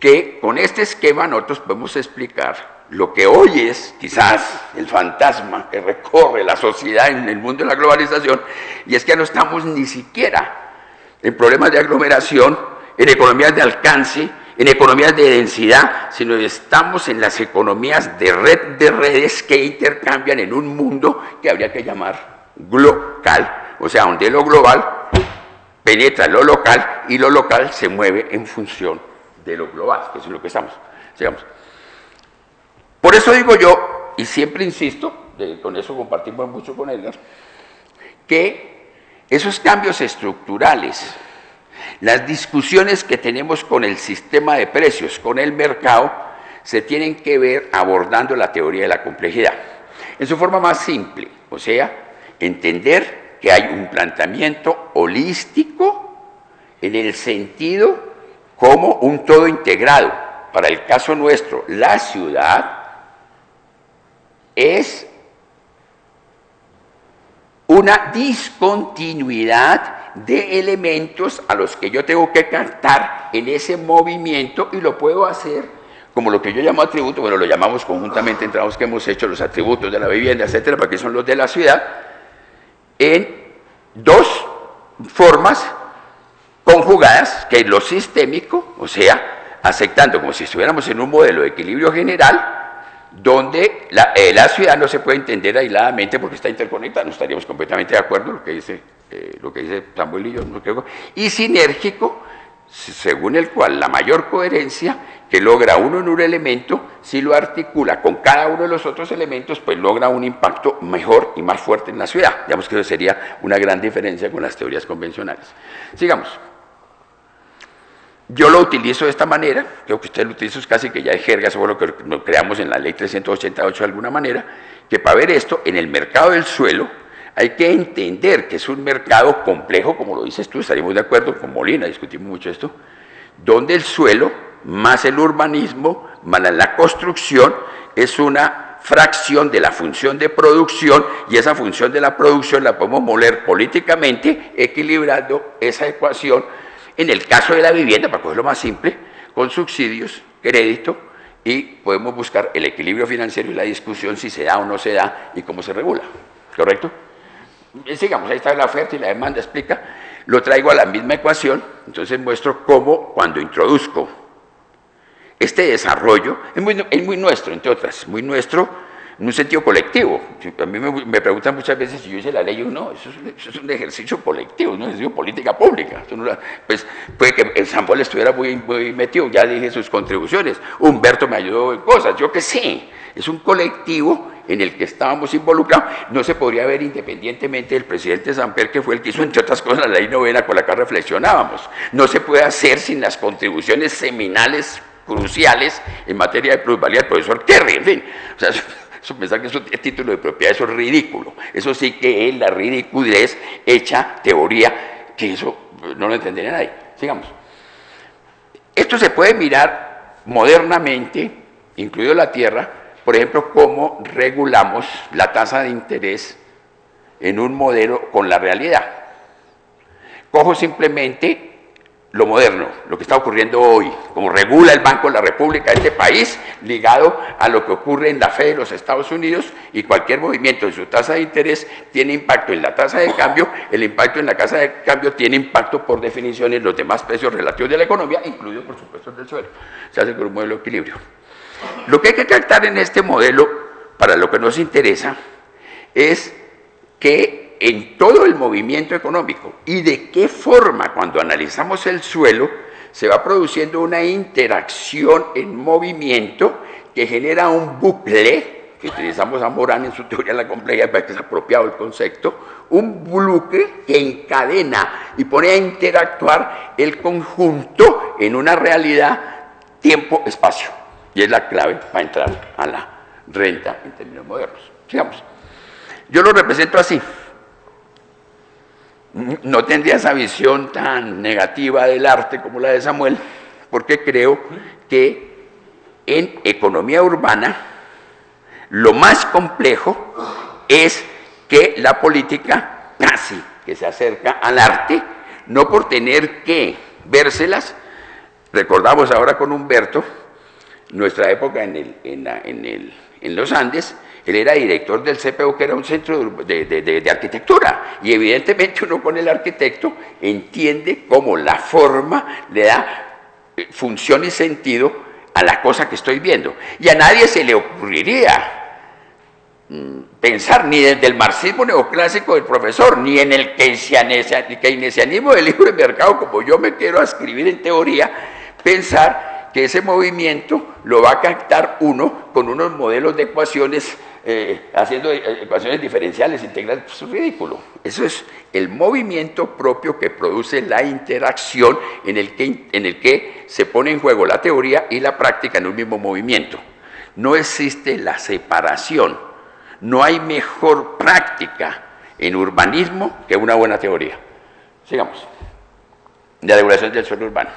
que con este esquema nosotros podemos explicar lo que hoy es quizás el fantasma que recorre la sociedad en el mundo de la globalización, y es que no estamos ni siquiera en problemas de aglomeración, en economías de alcance, en economías de densidad, sino estamos en las economías de red de redes que intercambian en un mundo que habría que llamar glocal, o sea, donde lo global penetra lo local y lo local se mueve en función de lo global, que es lo que estamos. Sigamos. Por eso digo yo, y siempre insisto, con eso compartimos mucho con Edgar, que esos cambios estructurales, las discusiones que tenemos con el sistema de precios, con el mercado, se tienen que ver abordando la teoría de la complejidad. En su forma más simple, o sea, entender que hay un planteamiento holístico en el sentido como un todo integrado. Para el caso nuestro, la ciudad es una discontinuidad de elementos a los que yo tengo que captar en ese movimiento, y lo puedo hacer como lo que yo llamo atributo, bueno, lo llamamos conjuntamente en trabajos que hemos hecho, los atributos de la vivienda, etcétera, porque son los de la ciudad, en dos formas conjugadas, que es lo sistémico, o sea, aceptando como si estuviéramos en un modelo de equilibrio general, donde la ciudad no se puede entender aisladamente porque está interconectada, no estaríamos completamente de acuerdo lo que dice Samuel y yo, y sinérgico, según el cual la mayor coherencia que logra uno en un elemento, si lo articula con cada uno de los otros elementos, pues logra un impacto mejor y más fuerte en la ciudad. Digamos que eso sería una gran diferencia con las teorías convencionales. Sigamos. Yo lo utilizo de esta manera, creo que usted lo utiliza, es casi que ya es jerga, eso fue lo que creamos en la ley 388 de alguna manera, que para ver esto, en el mercado del suelo, hay que entender que es un mercado complejo, como lo dices tú, estaríamos de acuerdo con Molina, discutimos mucho esto, donde el suelo, más el urbanismo, más la construcción, es una fracción de la función de producción, y esa función de la producción la podemos moler políticamente, equilibrando esa ecuación. En el caso de la vivienda, para cogerlo más simple, con subsidios, crédito, y podemos buscar el equilibrio financiero y la discusión si se da o no se da y cómo se regula. ¿Correcto? Sigamos, ahí está la oferta y la demanda, explica. Lo traigo a la misma ecuación, entonces muestro cómo cuando introduzco este desarrollo, es muy nuestro, entre otras, muy nuestro, en un sentido colectivo. A mí me preguntan muchas veces si yo hice la ley, o no, eso es un ejercicio colectivo, no es un política pública. Pues puede que el Samuel estuviera muy metido, ya dije sus contribuciones, Humberto me ayudó en cosas, yo que sé, es un colectivo en el que estábamos involucrados. No se podría ver independientemente del presidente Samper, que fue el que hizo, entre otras cosas, la ley novena con la que reflexionábamos. No se puede hacer sin las contribuciones seminales cruciales en materia de plusvalía del profesor Kerry, en fin. O sea, eso pensar que eso es título de propiedad, eso es ridículo. Eso sí que es la ridiculez hecha teoría, que eso no lo entendería nadie. Sigamos. Esto se puede mirar modernamente, incluido la tierra, por ejemplo, cómo regulamos la tasa de interés en un modelo con la realidad. cojo simplemente lo moderno, lo que está ocurriendo hoy, como regula el Banco de la República de este país, ligado a lo que ocurre en la Fed de los Estados Unidos, y cualquier movimiento en su tasa de interés tiene impacto en la tasa de cambio, el impacto en la tasa de cambio tiene impacto por definición en los demás precios relativos de la economía, incluido por supuesto el del suelo. Se hace con un modelo de equilibrio. Lo que hay que tratar en este modelo, para lo que nos interesa, es que en todo el movimiento económico y de qué forma, cuando analizamos el suelo, se va produciendo una interacción en movimiento que genera un bucle, que utilizamos a Morán en su teoría de la complejidad, para que es apropiado el concepto, un bucle que encadena y pone a interactuar el conjunto en una realidad tiempo-espacio. Y es la clave para entrar a la renta en términos modernos. Sigamos. Yo lo represento así. No tendría esa visión tan negativa del arte como la de Samuel, porque creo que en economía urbana lo más complejo es que la política casi que se acerca al arte, no por tener que vérselas. Recordamos ahora con Humberto nuestra época en los Andes. Él era director del CPU, que era un centro de arquitectura, y evidentemente uno con el arquitecto entiende cómo la forma le da función y sentido a la cosa que estoy viendo. Y a nadie se le ocurriría pensar ni desde el marxismo neoclásico del profesor, ni en el keynesianismo del libre mercado, como yo me quiero escribir en teoría, pensar que ese movimiento lo va a captar uno con unos modelos de ecuaciones, haciendo ecuaciones diferenciales, integrales. Pues es ridículo. Eso es el movimiento propio que produce la interacción en el que se pone en juego la teoría y la práctica en un mismo movimiento. No existe la separación. No hay mejor práctica en urbanismo que una buena teoría. Sigamos. La regulación del suelo urbano.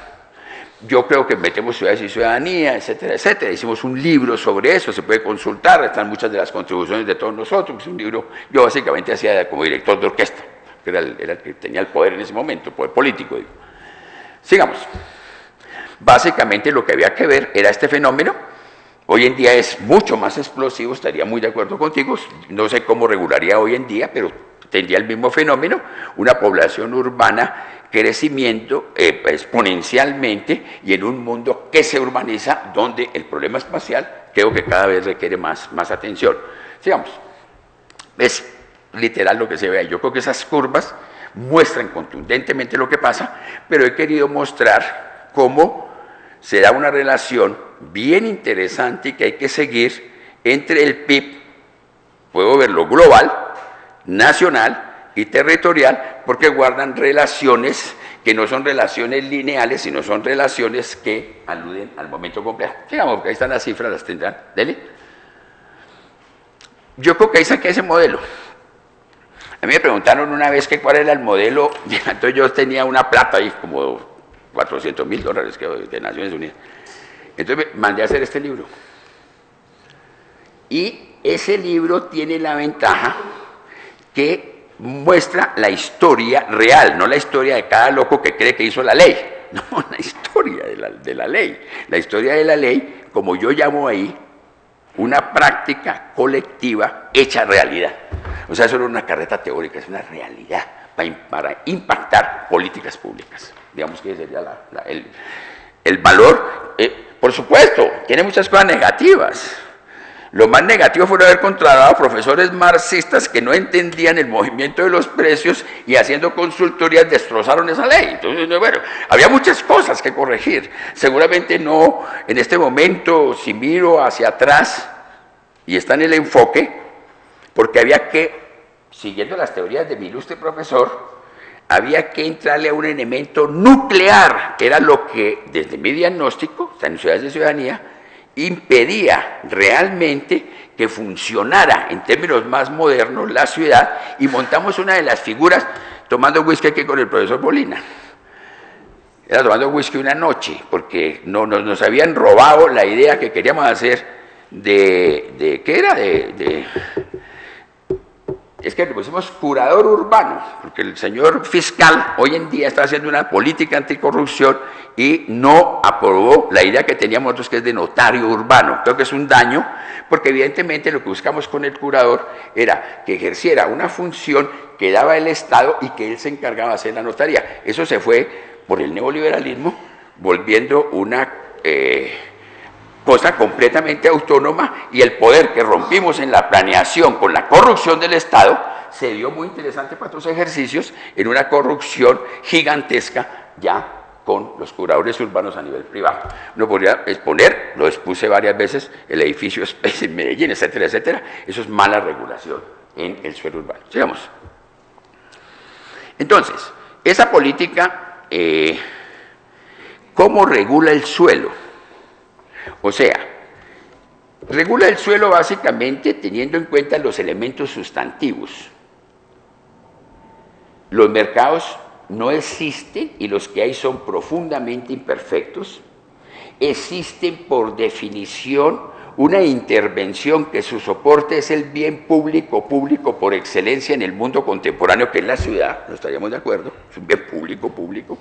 Yo creo que metemos ciudades y ciudadanía, etcétera, etcétera. Hicimos un libro sobre eso, se puede consultar, están muchas de las contribuciones de todos nosotros. Es un libro, yo básicamente hacía como director de orquesta, que era el que tenía el poder en ese momento, el poder político, digo. Sigamos. Básicamente lo que había que ver era este fenómeno. Hoy en día es mucho más explosivo, estaría muy de acuerdo contigo, no sé cómo regularía hoy en día, pero tendría el mismo fenómeno, una población urbana crecimiento exponencialmente y en un mundo que se urbaniza, donde el problema espacial creo que cada vez requiere más atención. Sigamos. Es literal lo que se ve ahí. Yo creo que esas curvas muestran contundentemente lo que pasa, pero he querido mostrar cómo se da una relación bien interesante y que hay que seguir entre el PIB, puedo verlo global, nacional y territorial, porque guardan relaciones que no son relaciones lineales, sino son relaciones que aluden al momento complejo. Digamos, ahí están las cifras, las tendrán. Dele. Yo creo que ahí saqué ese modelo. A mí me preguntaron una vez que cuál era el modelo, entonces yo tenía una plata ahí, como $400.000 de Naciones Unidas. Entonces me mandé a hacer este libro. Y ese libro tiene la ventaja que muestra la historia real, no la historia de cada loco que cree que hizo la ley, no, la historia de la ley. La historia de la ley, como yo llamo ahí, una práctica colectiva hecha realidad. O sea, eso no es una carreta teórica, es una realidad para impactar políticas públicas. Digamos que ese sería el valor. Por supuesto, tiene muchas cosas negativas. Lo más negativo fue haber contratado a profesores marxistas que no entendían el movimiento de los precios y haciendo consultorías destrozaron esa ley. Entonces, bueno, había muchas cosas que corregir. Seguramente no en este momento, si miro hacia atrás y está en el enfoque, porque había que, siguiendo las teorías de mi ilustre profesor, había que entrarle a un elemento nuclear, que era lo que, desde mi diagnóstico, en ciudades de ciudadanía, impedía realmente que funcionara en términos más modernos la ciudad, y montamos una de las figuras tomando whisky aquí con el profesor Molina. Era tomando whisky una noche, porque nos habían robado la idea que queríamos hacer ¿qué era? es que le pusimos curador urbano, porque el señor fiscal hoy en día está haciendo una política anticorrupción y no aprobó la idea que teníamos nosotros, que es de notario urbano. Creo que es un daño, porque evidentemente lo que buscamos con el curador era que ejerciera una función que daba el Estado y que él se encargaba de hacer la notaría. Eso se fue por el neoliberalismo, volviendo una cosa completamente autónoma, y el poder que rompimos en la planeación con la corrupción del Estado se dio muy interesante para otros ejercicios en una corrupción gigantesca ya con los curadores urbanos a nivel privado. Uno podría exponer, lo expuse varias veces, el edificio Space en Medellín, etcétera, etcétera. Eso es mala regulación en el suelo urbano. Sigamos. Entonces, esa política, ¿cómo regula el suelo? O sea, regula el suelo básicamente teniendo en cuenta los elementos sustantivos. Los mercados no existen y los que hay son profundamente imperfectos. Existen por definición una intervención que su soporte es el bien público por excelencia en el mundo contemporáneo, que es la ciudad, no estaríamos de acuerdo, es un bien público.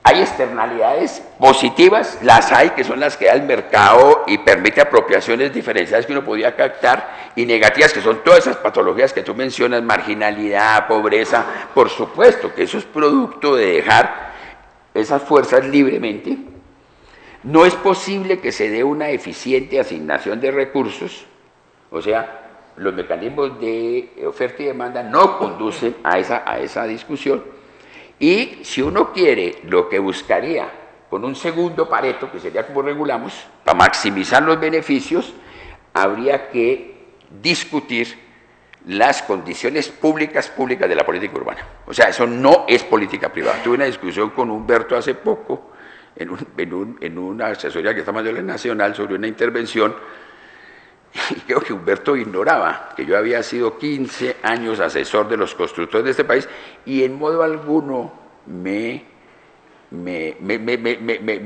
Hay externalidades positivas, las hay, que son las que da el mercado y permite apropiaciones diferenciadas que uno podía captar, y negativas, que son todas esas patologías que tú mencionas, marginalidad, pobreza. Por supuesto que eso es producto de dejar esas fuerzas libremente. No es posible que se dé una eficiente asignación de recursos, o sea, los mecanismos de oferta y demanda no conducen a esa discusión. Y si uno quiere, lo que buscaría con un segundo Pareto, que sería como regulamos, para maximizar los beneficios, habría que discutir las condiciones públicas de la política urbana. O sea, eso no es política privada. Tuve una discusión con Humberto hace poco, en una asesoría que estamos en la Nacional, sobre una intervención, y creo que Humberto ignoraba que yo había sido 15 años asesor de los constructores de este país, y en modo alguno me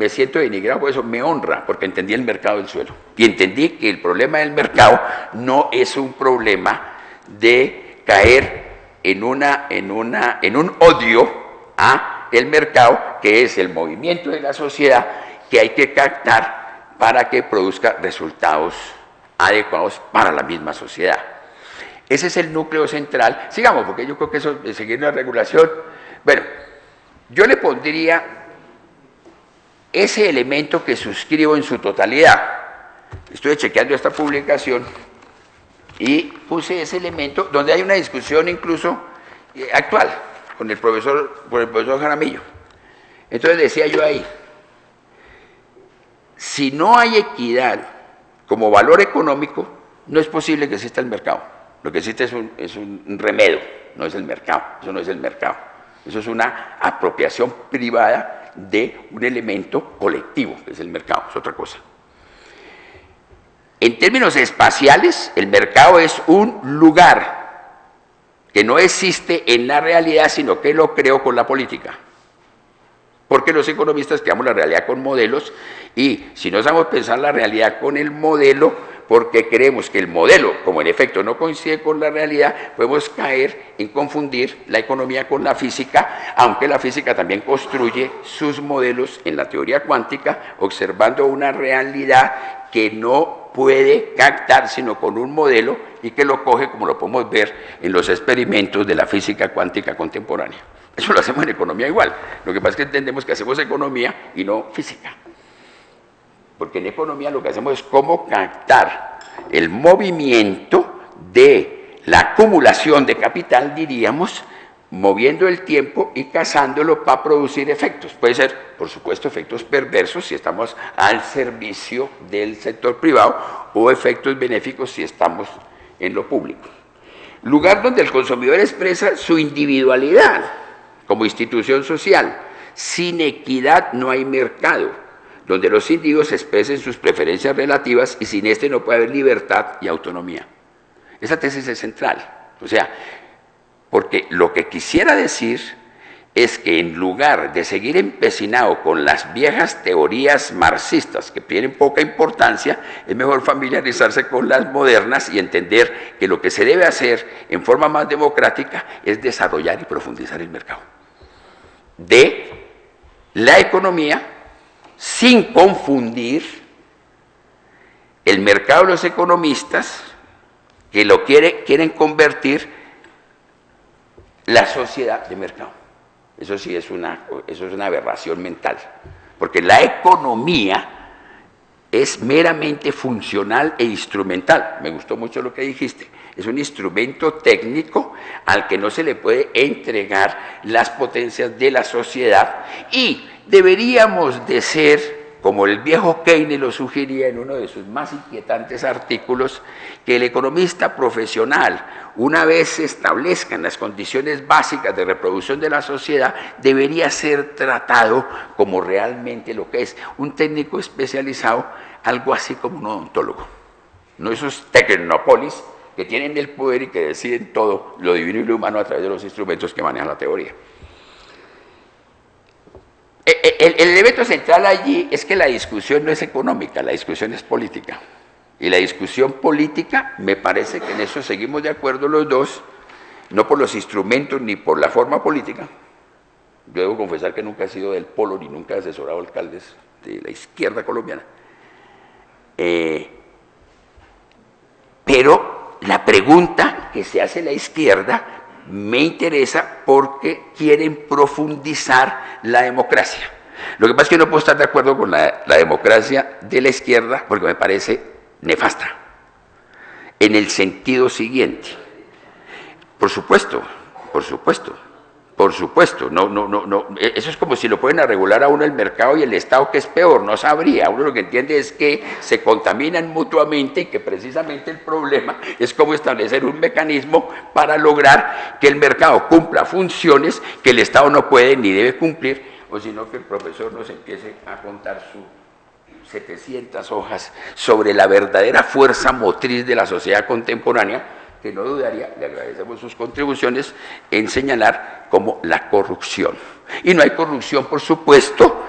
siento denigrado por eso, me honra, porque entendí el mercado del suelo. Y entendí que el problema del mercado no es un problema de caer en un odio a el mercado, que es el movimiento de la sociedad que hay que captar para que produzca resultados adecuados para la misma sociedad. Ese es el núcleo central. Sigamos, porque yo creo que eso de seguir la regulación, bueno, yo le pondría ese elemento que suscribo en su totalidad. Estoy chequeando esta publicación y puse ese elemento donde hay una discusión incluso actual con el profesor Jaramillo. Entonces decía yo ahí, si no hay equidad como valor económico, no es posible que exista el mercado. Lo que existe es un remedio, no es el mercado. Eso no es el mercado. Eso es una apropiación privada de un elemento colectivo, que es el mercado, es otra cosa. En términos espaciales, el mercado es un lugar que no existe en la realidad, sino que lo creo con la política. Porque los economistas creamos la realidad con modelos, y si no sabemos pensar la realidad con el modelo, porque creemos que el modelo, como en efecto no coincide con la realidad, podemos caer en confundir la economía con la física, aunque la física también construye sus modelos en la teoría cuántica, observando una realidad que no puede captar sino con un modelo, y que lo coge, como lo podemos ver en los experimentos de la física cuántica contemporánea. Eso lo hacemos en economía igual. Lo que pasa es que entendemos que hacemos economía y no física. Porque en economía lo que hacemos es cómo captar el movimiento de la acumulación de capital, diríamos, moviendo el tiempo y casándolo para producir efectos. Puede ser, por supuesto, efectos perversos si estamos al servicio del sector privado, o efectos benéficos si estamos en lo público. Lugar donde el consumidor expresa su individualidad como institución social. Sin equidad no hay mercado, donde los individuos expresen sus preferencias relativas, y sin este no puede haber libertad y autonomía. Esa tesis es central. O sea, porque lo que quisiera decir es que en lugar de seguir empecinado con las viejas teorías marxistas que tienen poca importancia, es mejor familiarizarse con las modernas y entender que lo que se debe hacer en forma más democrática es desarrollar y profundizar el mercado de la economía sin confundir el mercado de los economistas que lo quieren convertir la sociedad de mercado. Eso sí es una aberración mental, porque la economía es meramente funcional e instrumental. Me gustó mucho lo que dijiste. Es un instrumento técnico al que no se le puede entregar las potencias de la sociedad y deberíamos de ser, como el viejo Keynes lo sugería en uno de sus más inquietantes artículos, que el economista profesional, una vez se establezcan las condiciones básicas de reproducción de la sociedad, debería ser tratado como realmente lo que es un técnico especializado, algo así como un odontólogo. No esos tecnópolis que tienen el poder y que deciden todo lo divino y lo humano a través de los instrumentos que maneja la teoría. El elemento central allí es que la discusión no es económica, la discusión es política. Y la discusión política, me parece que en eso seguimos de acuerdo los dos, no por los instrumentos ni por la forma política. Yo debo confesar que nunca he sido del polo ni nunca he asesorado alcaldes de la izquierda colombiana. Pero la pregunta que se hace la izquierda me interesa porque quieren profundizar la democracia. Lo que pasa es que no puedo estar de acuerdo con la democracia de la izquierda porque me parece nefasta, en el sentido siguiente. Por supuesto, no, eso es como si lo pueden regular a uno el mercado y el Estado, que es peor, no sabría. Uno lo que entiende es que se contaminan mutuamente y que precisamente el problema es cómo establecer un mecanismo para lograr que el mercado cumpla funciones que el Estado no puede ni debe cumplir, o sino que el profesor nos empiece a contar sus 700 hojas sobre la verdadera fuerza motriz de la sociedad contemporánea, que no dudaría, le agradecemos sus contribuciones, en señalar como la corrupción. Y no hay corrupción, por supuesto,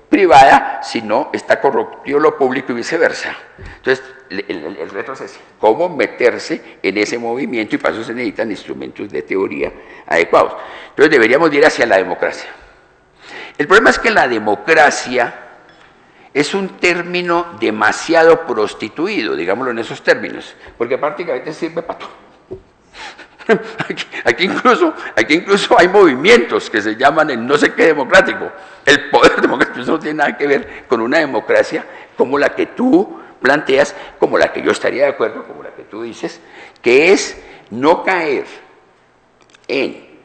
privada, sino está corrompido lo público y viceversa. Entonces, el reto es ese, cómo meterse en ese movimiento, y para eso se necesitan instrumentos de teoría adecuados. Entonces, deberíamos ir hacia la democracia. El problema es que la democracia es un término demasiado prostituido, digámoslo en esos términos, porque prácticamente sirve para todo. Aquí incluso hay movimientos que se llaman el no sé qué democrático. El poder democrático, eso no tiene nada que ver con una democracia como la que tú planteas, como la que yo estaría de acuerdo, como la que tú dices, que es no caer en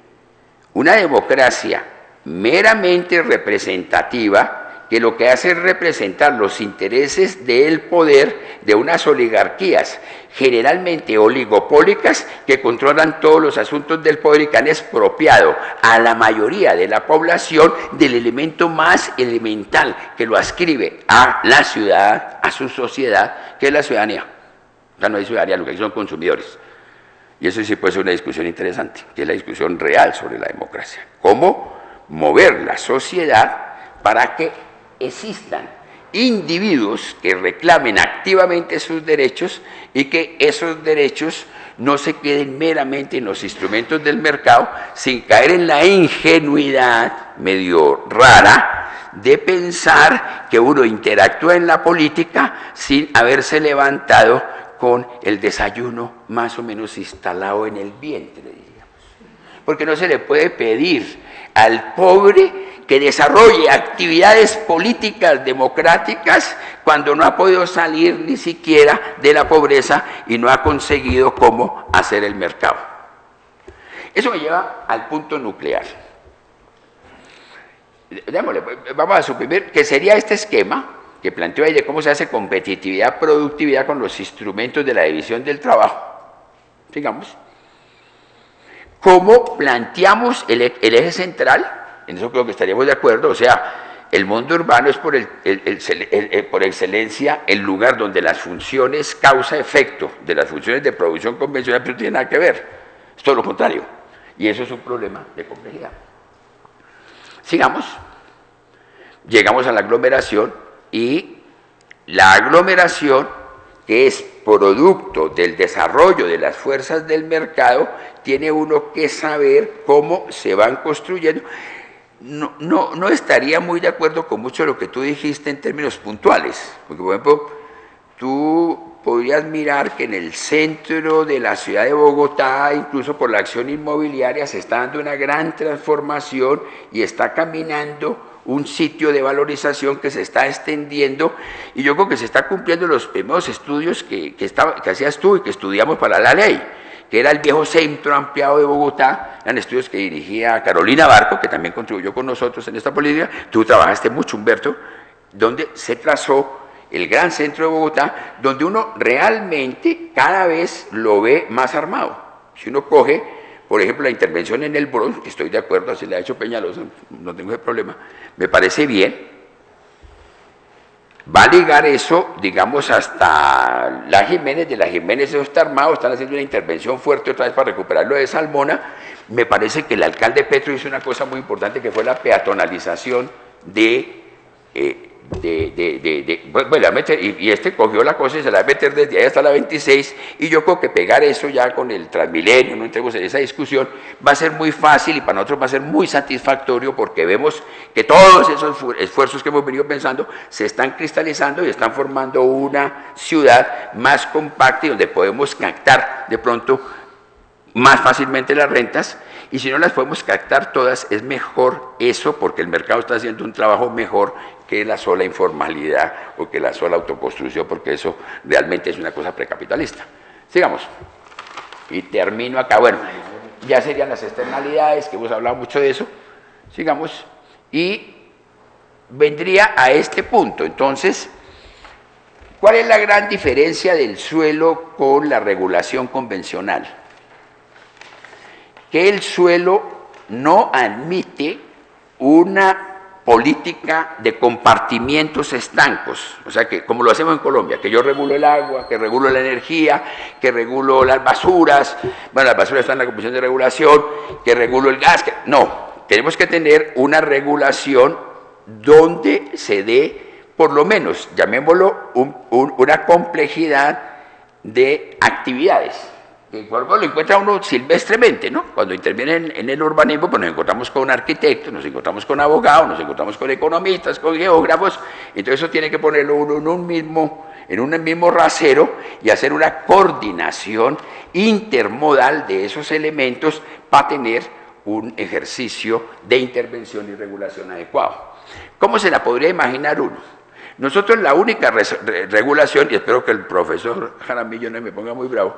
una democracia meramente representativa, que lo que hace es representar los intereses del poder de unas oligarquías, generalmente oligopólicas, que controlan todos los asuntos del poder y que han expropiado a la mayoría de la población del elemento más elemental que lo ascribe a la ciudad, a su sociedad, que es la ciudadanía. O sea, no hay ciudadanía, lo que hay son consumidores. Y eso sí puede ser una discusión interesante, que es la discusión real sobre la democracia. ¿Cómo mover la sociedad para que existan individuos que reclamen activamente sus derechos y que esos derechos no se queden meramente en los instrumentos del mercado, sin caer en la ingenuidad medio rara de pensar que uno interactúa en la política sin haberse levantado con el desayuno más o menos instalado en el vientre, diríamos. Porque no se le puede pedir al pobre que desarrolle actividades políticas democráticas cuando no ha podido salir ni siquiera de la pobreza y no ha conseguido cómo hacer el mercado. Eso me lleva al punto nuclear. Vamos a suprimir que sería este esquema que planteó ahí de cómo se hace competitividad, productividad con los instrumentos de la división del trabajo. Digamos, ¿cómo planteamos el eje central? En eso creo que estaríamos de acuerdo. O sea, el mundo urbano es por excelencia el lugar donde las funciones causa-efecto de las funciones de producción convencional no tienen nada que ver. Es todo lo contrario. Y eso es un problema de complejidad. Sigamos. Llegamos a la aglomeración y la aglomeración, que es producto del desarrollo de las fuerzas del mercado, tiene uno que saber cómo se van construyendo. No estaría muy de acuerdo con mucho de lo que tú dijiste en términos puntuales, porque por ejemplo, tú podrías mirar que en el centro de la ciudad de Bogotá, incluso por la acción inmobiliaria, se está dando una gran transformación y está caminando un sitio de valorización que se está extendiendo, y yo creo que se está cumpliendo los primeros estudios que hacías tú y que estudiamos para la ley, que era el viejo centro ampliado de Bogotá. Eran estudios que dirigía Carolina Barco, que también contribuyó con nosotros en esta política. Tú trabajaste mucho, Humberto, donde se trazó el gran centro de Bogotá, donde uno realmente cada vez lo ve más armado. Si uno coge, por ejemplo, la intervención en el Bronx, que estoy de acuerdo, así le ha hecho Peñalosa, no tengo ese problema, me parece bien. Va a ligar eso, digamos, hasta la Jiménez. De la Jiménez eso está armado, están haciendo una intervención fuerte otra vez para recuperarlo de Salmona. Me parece que el alcalde Petro hizo una cosa muy importante, que fue la peatonalización y este cogió la cosa y se la va a meter desde ahí hasta la 26, y yo creo que pegar eso ya con el Transmilenio, no entremos en esa discusión, va a ser muy fácil y para nosotros va a ser muy satisfactorio, porque vemos que todos esos esfuerzos que hemos venido pensando se están cristalizando y están formando una ciudad más compacta y donde podemos captar de pronto más fácilmente las rentas, y si no las podemos captar todas, es mejor eso, porque el mercado está haciendo un trabajo mejor que la sola informalidad o que la sola autoconstrucción, porque eso realmente es una cosa precapitalista. Sigamos. Y termino acá. Bueno, ya serían las externalidades, que hemos hablado mucho de eso. Sigamos. Y vendría a este punto. Entonces, ¿cuál es la gran diferencia del suelo con la regulación convencional? Que el suelo no admite una política de compartimientos estancos, o sea, que como lo hacemos en Colombia, que yo regulo el agua, que regulo la energía, que regulo las basuras, bueno, las basuras están en la Comisión de Regulación, que regulo el gas, no, tenemos que tener una regulación donde se dé, por lo menos, llamémoslo, una complejidad de actividades, que lo encuentra uno silvestremente, ¿no? Cuando interviene en el urbanismo, pues nos encontramos con arquitectos, nos encontramos con abogados, nos encontramos con economistas, con geógrafos, entonces eso tiene que ponerlo uno en un mismo rasero y hacer una coordinación intermodal de esos elementos para tener un ejercicio de intervención y regulación adecuado. ¿Cómo se la podría imaginar uno? Nosotros la única regulación, y espero que el profesor Jaramillo no me ponga muy bravo,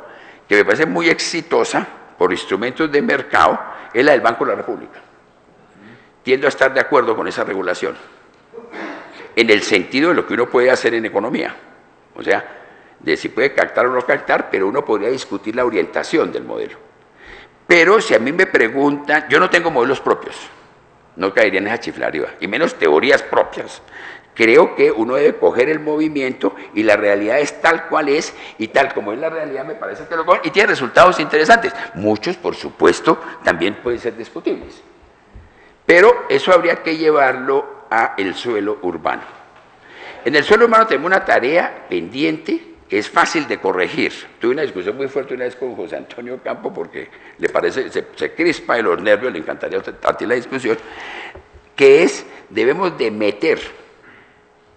que me parece muy exitosa por instrumentos de mercado, es la del Banco de la República. Tiendo a estar de acuerdo con esa regulación, en el sentido de lo que uno puede hacer en economía, o sea, de si puede captar o no captar, pero uno podría discutir la orientación del modelo. Pero si a mí me preguntan, yo no tengo modelos propios, no caería en esa chiflariba, y menos teorías propias. Creo que uno debe coger el movimiento y la realidad es tal cual es, y tal como es la realidad me parece que lo cogen, y tiene resultados interesantes. Muchos, por supuesto, también pueden ser discutibles. Pero eso habría que llevarlo a el suelo urbano. En el suelo urbano tenemos una tarea pendiente que es fácil de corregir. Tuve una discusión muy fuerte una vez con José Antonio Campo porque le parece, se crispa de los nervios, le encantaría a ti la discusión, que es, debemos de meter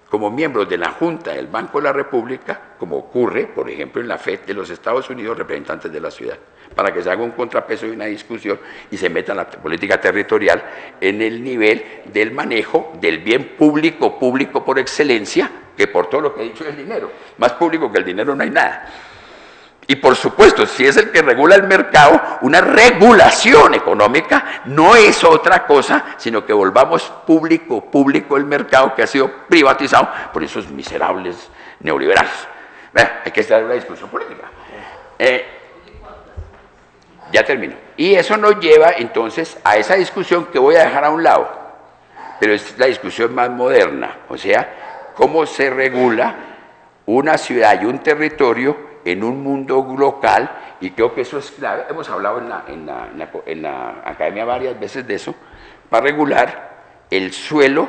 como miembros de la Junta del Banco de la República, como ocurre, por ejemplo, en la FED de los Estados Unidos, representantes de la ciudad, para que se haga un contrapeso y una discusión y se meta en la política territorial en el nivel del manejo del bien público, público por excelencia, que por todo lo que he dicho es el dinero. Más público que el dinero no hay nada. Y por supuesto, si es el que regula el mercado, una regulación económica no es otra cosa, sino que volvamos público el mercado que ha sido privatizado por esos miserables neoliberales. Hay que estar en una discusión política. Ya termino. Y eso nos lleva entonces a esa discusión que voy a dejar a un lado, pero es la discusión más moderna, o sea, cómo se regula una ciudad y un territorio en un mundo local, y creo que eso es clave. Hemos hablado en la academia varias veces de eso, para regular el suelo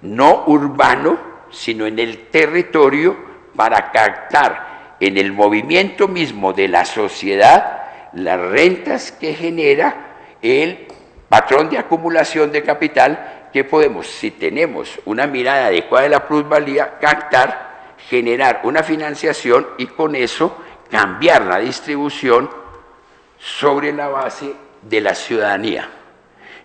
no urbano, sino en el territorio, para captar en el movimiento mismo de la sociedad las rentas que genera el patrón de acumulación de capital que podemos, si tenemos una mirada adecuada de la plusvalía, captar, generar una financiación y con eso cambiar la distribución sobre la base de la ciudadanía.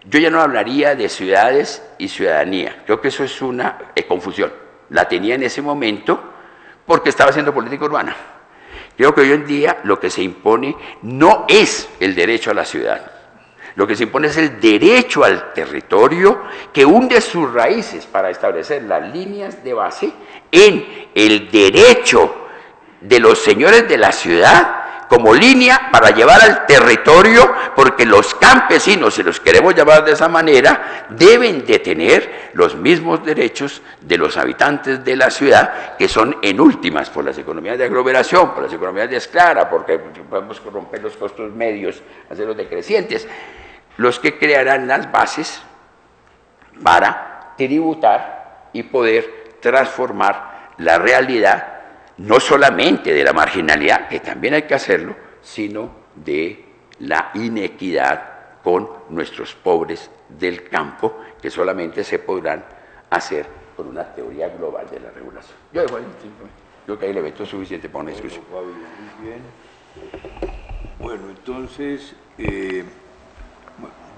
Yo ya no hablaría de ciudades y ciudadanía, creo que eso es una confusión. La tenía en ese momento porque estaba haciendo política urbana. Creo que hoy en día lo que se impone no es el derecho a la ciudad, lo que se impone es el derecho al territorio que hunde sus raíces para establecer las líneas de base en el derecho de los señores de la ciudad como línea para llevar al territorio, porque los campesinos, si los queremos llamar de esa manera, deben de tener los mismos derechos de los habitantes de la ciudad, que son en últimas por las economías de aglomeración, por las economías de escala, porque podemos romper los costos medios, hacerlos decrecientes, los que crearán las bases para tributar y poder transformar la realidad, no solamente de la marginalidad, que también hay que hacerlo, sino de la inequidad con nuestros pobres del campo, que solamente se podrán hacer con una teoría global de la regulación. Yo creo que ahí le meto suficiente para una discusión. Bueno, Fabio, muy bien. Bueno, entonces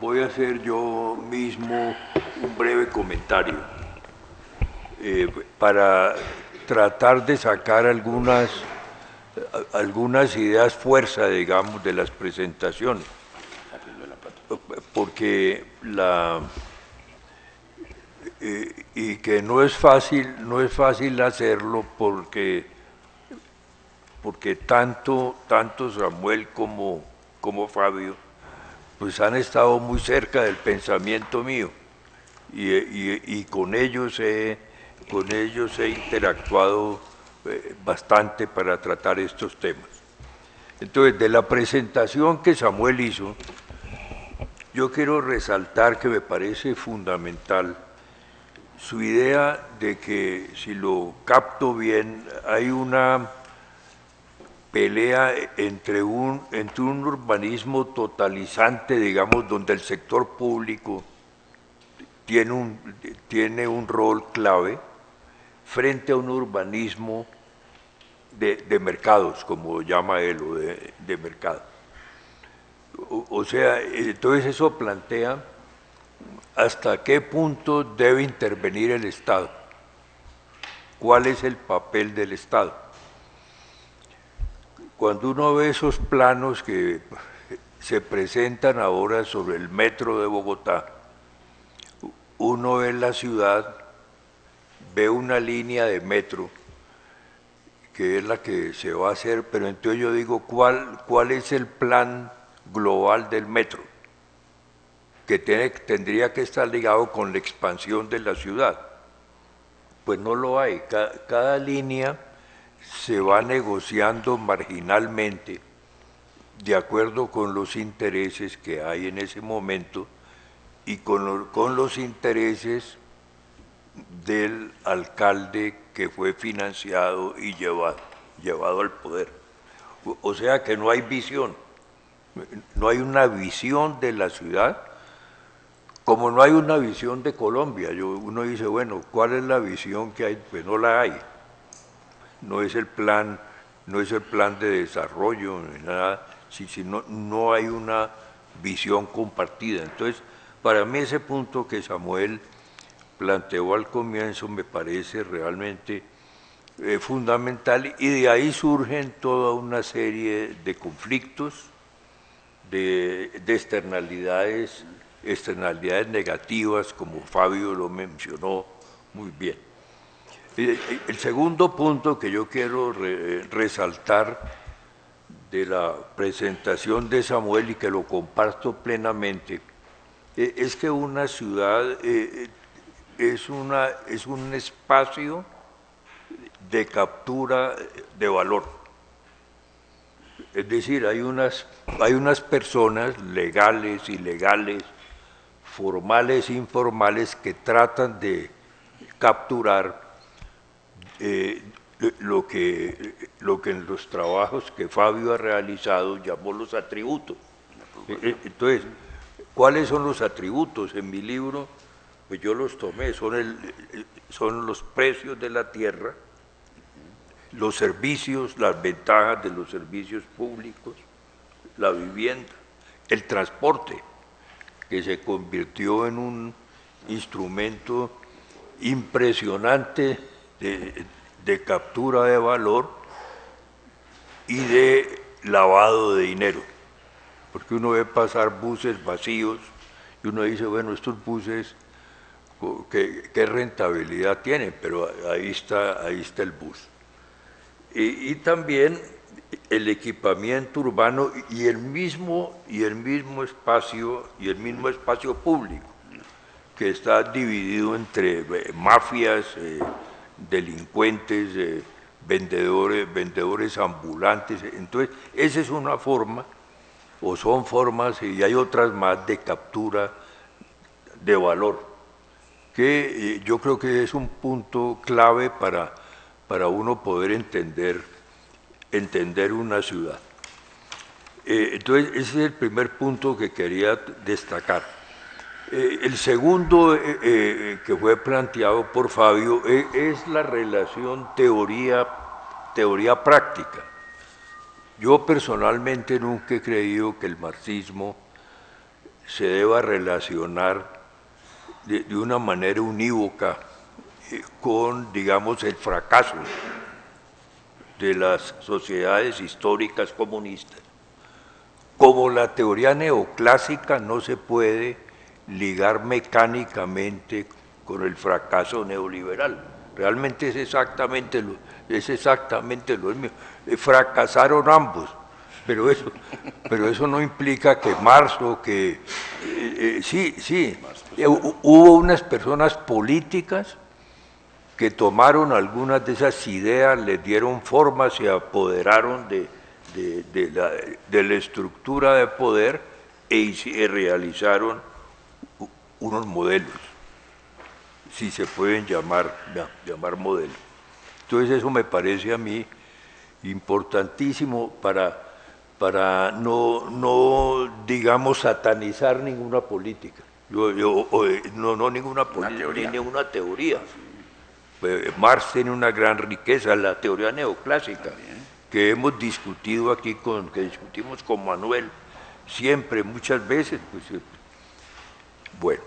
voy a hacer yo mismo un breve comentario para tratar de sacar algunas ideas fuerza, digamos, de las presentaciones, porque y que no es fácil hacerlo porque tanto Samuel como Fabio pues han estado muy cerca del pensamiento mío y con ellos he interactuado bastante para tratar estos temas. Entonces, de la presentación que Samuel hizo, yo quiero resaltar que me parece fundamental su idea de que, si lo capto bien, hay una pelea entre un urbanismo totalizante, digamos, donde el sector público tiene un rol clave, frente a un urbanismo de mercados, como llama él, o de mercado. O sea, entonces eso plantea hasta qué punto debe intervenir el Estado, cuál es el papel del Estado. Cuando uno ve esos planos que se presentan ahora sobre el metro de Bogotá, uno ve la ciudad, ve una línea de metro, que es la que se va a hacer, pero entonces yo digo, ¿cuál es el plan global del metro? Que tendría que estar ligado con la expansión de la ciudad. Pues no lo hay. Cada línea se va negociando marginalmente de acuerdo con los intereses que hay en ese momento y con los intereses del alcalde que fue financiado y llevado al poder. O sea que no hay visión, no hay una visión de la ciudad, como no hay una visión de Colombia. Uno dice, bueno, ¿cuál es la visión que hay? Pues no la hay. No es el plan de desarrollo, ni nada, sino no hay una visión compartida. Entonces, para mí ese punto que Samuel planteó al comienzo me parece realmente fundamental, y de ahí surgen toda una serie de conflictos, de externalidades negativas, como Fabio lo mencionó muy bien. El segundo punto que yo quiero resaltar de la presentación de Samuel, y que lo comparto plenamente, es que una ciudad es un espacio de captura de valor. Es decir, hay unas personas legales, ilegales, formales e informales que tratan de capturar lo que en los trabajos que Fabio ha realizado llamó los atributos. Entonces, ¿cuáles son los atributos? En mi libro, pues yo los tomé, son los precios de la tierra, los servicios, las ventajas de los servicios públicos, la vivienda, el transporte, que se convirtió en un instrumento impresionante de captura de valor y de lavado de dinero, porque uno ve pasar buses vacíos y uno dice, bueno, estos buses, ¿qué rentabilidad tienen? Pero ahí está el bus. Y también el equipamiento urbano y el mismo espacio público, que está dividido entre mafias, delincuentes, vendedores ambulantes. Entonces, esa es una forma, o son formas, y hay otras más, de captura de valor, que yo creo que es un punto clave para uno poder entender una ciudad. Entonces, ese es el primer punto que quería destacar. El segundo que fue planteado por Fabio es la relación teoría-práctica. Yo personalmente nunca he creído que el marxismo se deba relacionar de una manera unívoca con, digamos, el fracaso de las sociedades históricas comunistas. Como la teoría neoclásica no se puede ligar mecánicamente con el fracaso neoliberal. Realmente es exactamente lo mismo. Fracasaron ambos, pero eso no implica que Marx o que... hubo unas personas políticas que tomaron algunas de esas ideas, les dieron forma, se apoderaron de la estructura de poder y realizaron unos modelos, si se pueden llamar modelos. Entonces eso me parece a mí importantísimo para no digamos, satanizar ninguna política, no ninguna política, ni ninguna teoría. Marx tiene una gran riqueza, la teoría neoclásica, que hemos discutido aquí, que discutimos con Manuel, siempre, muchas veces. Pues, bueno,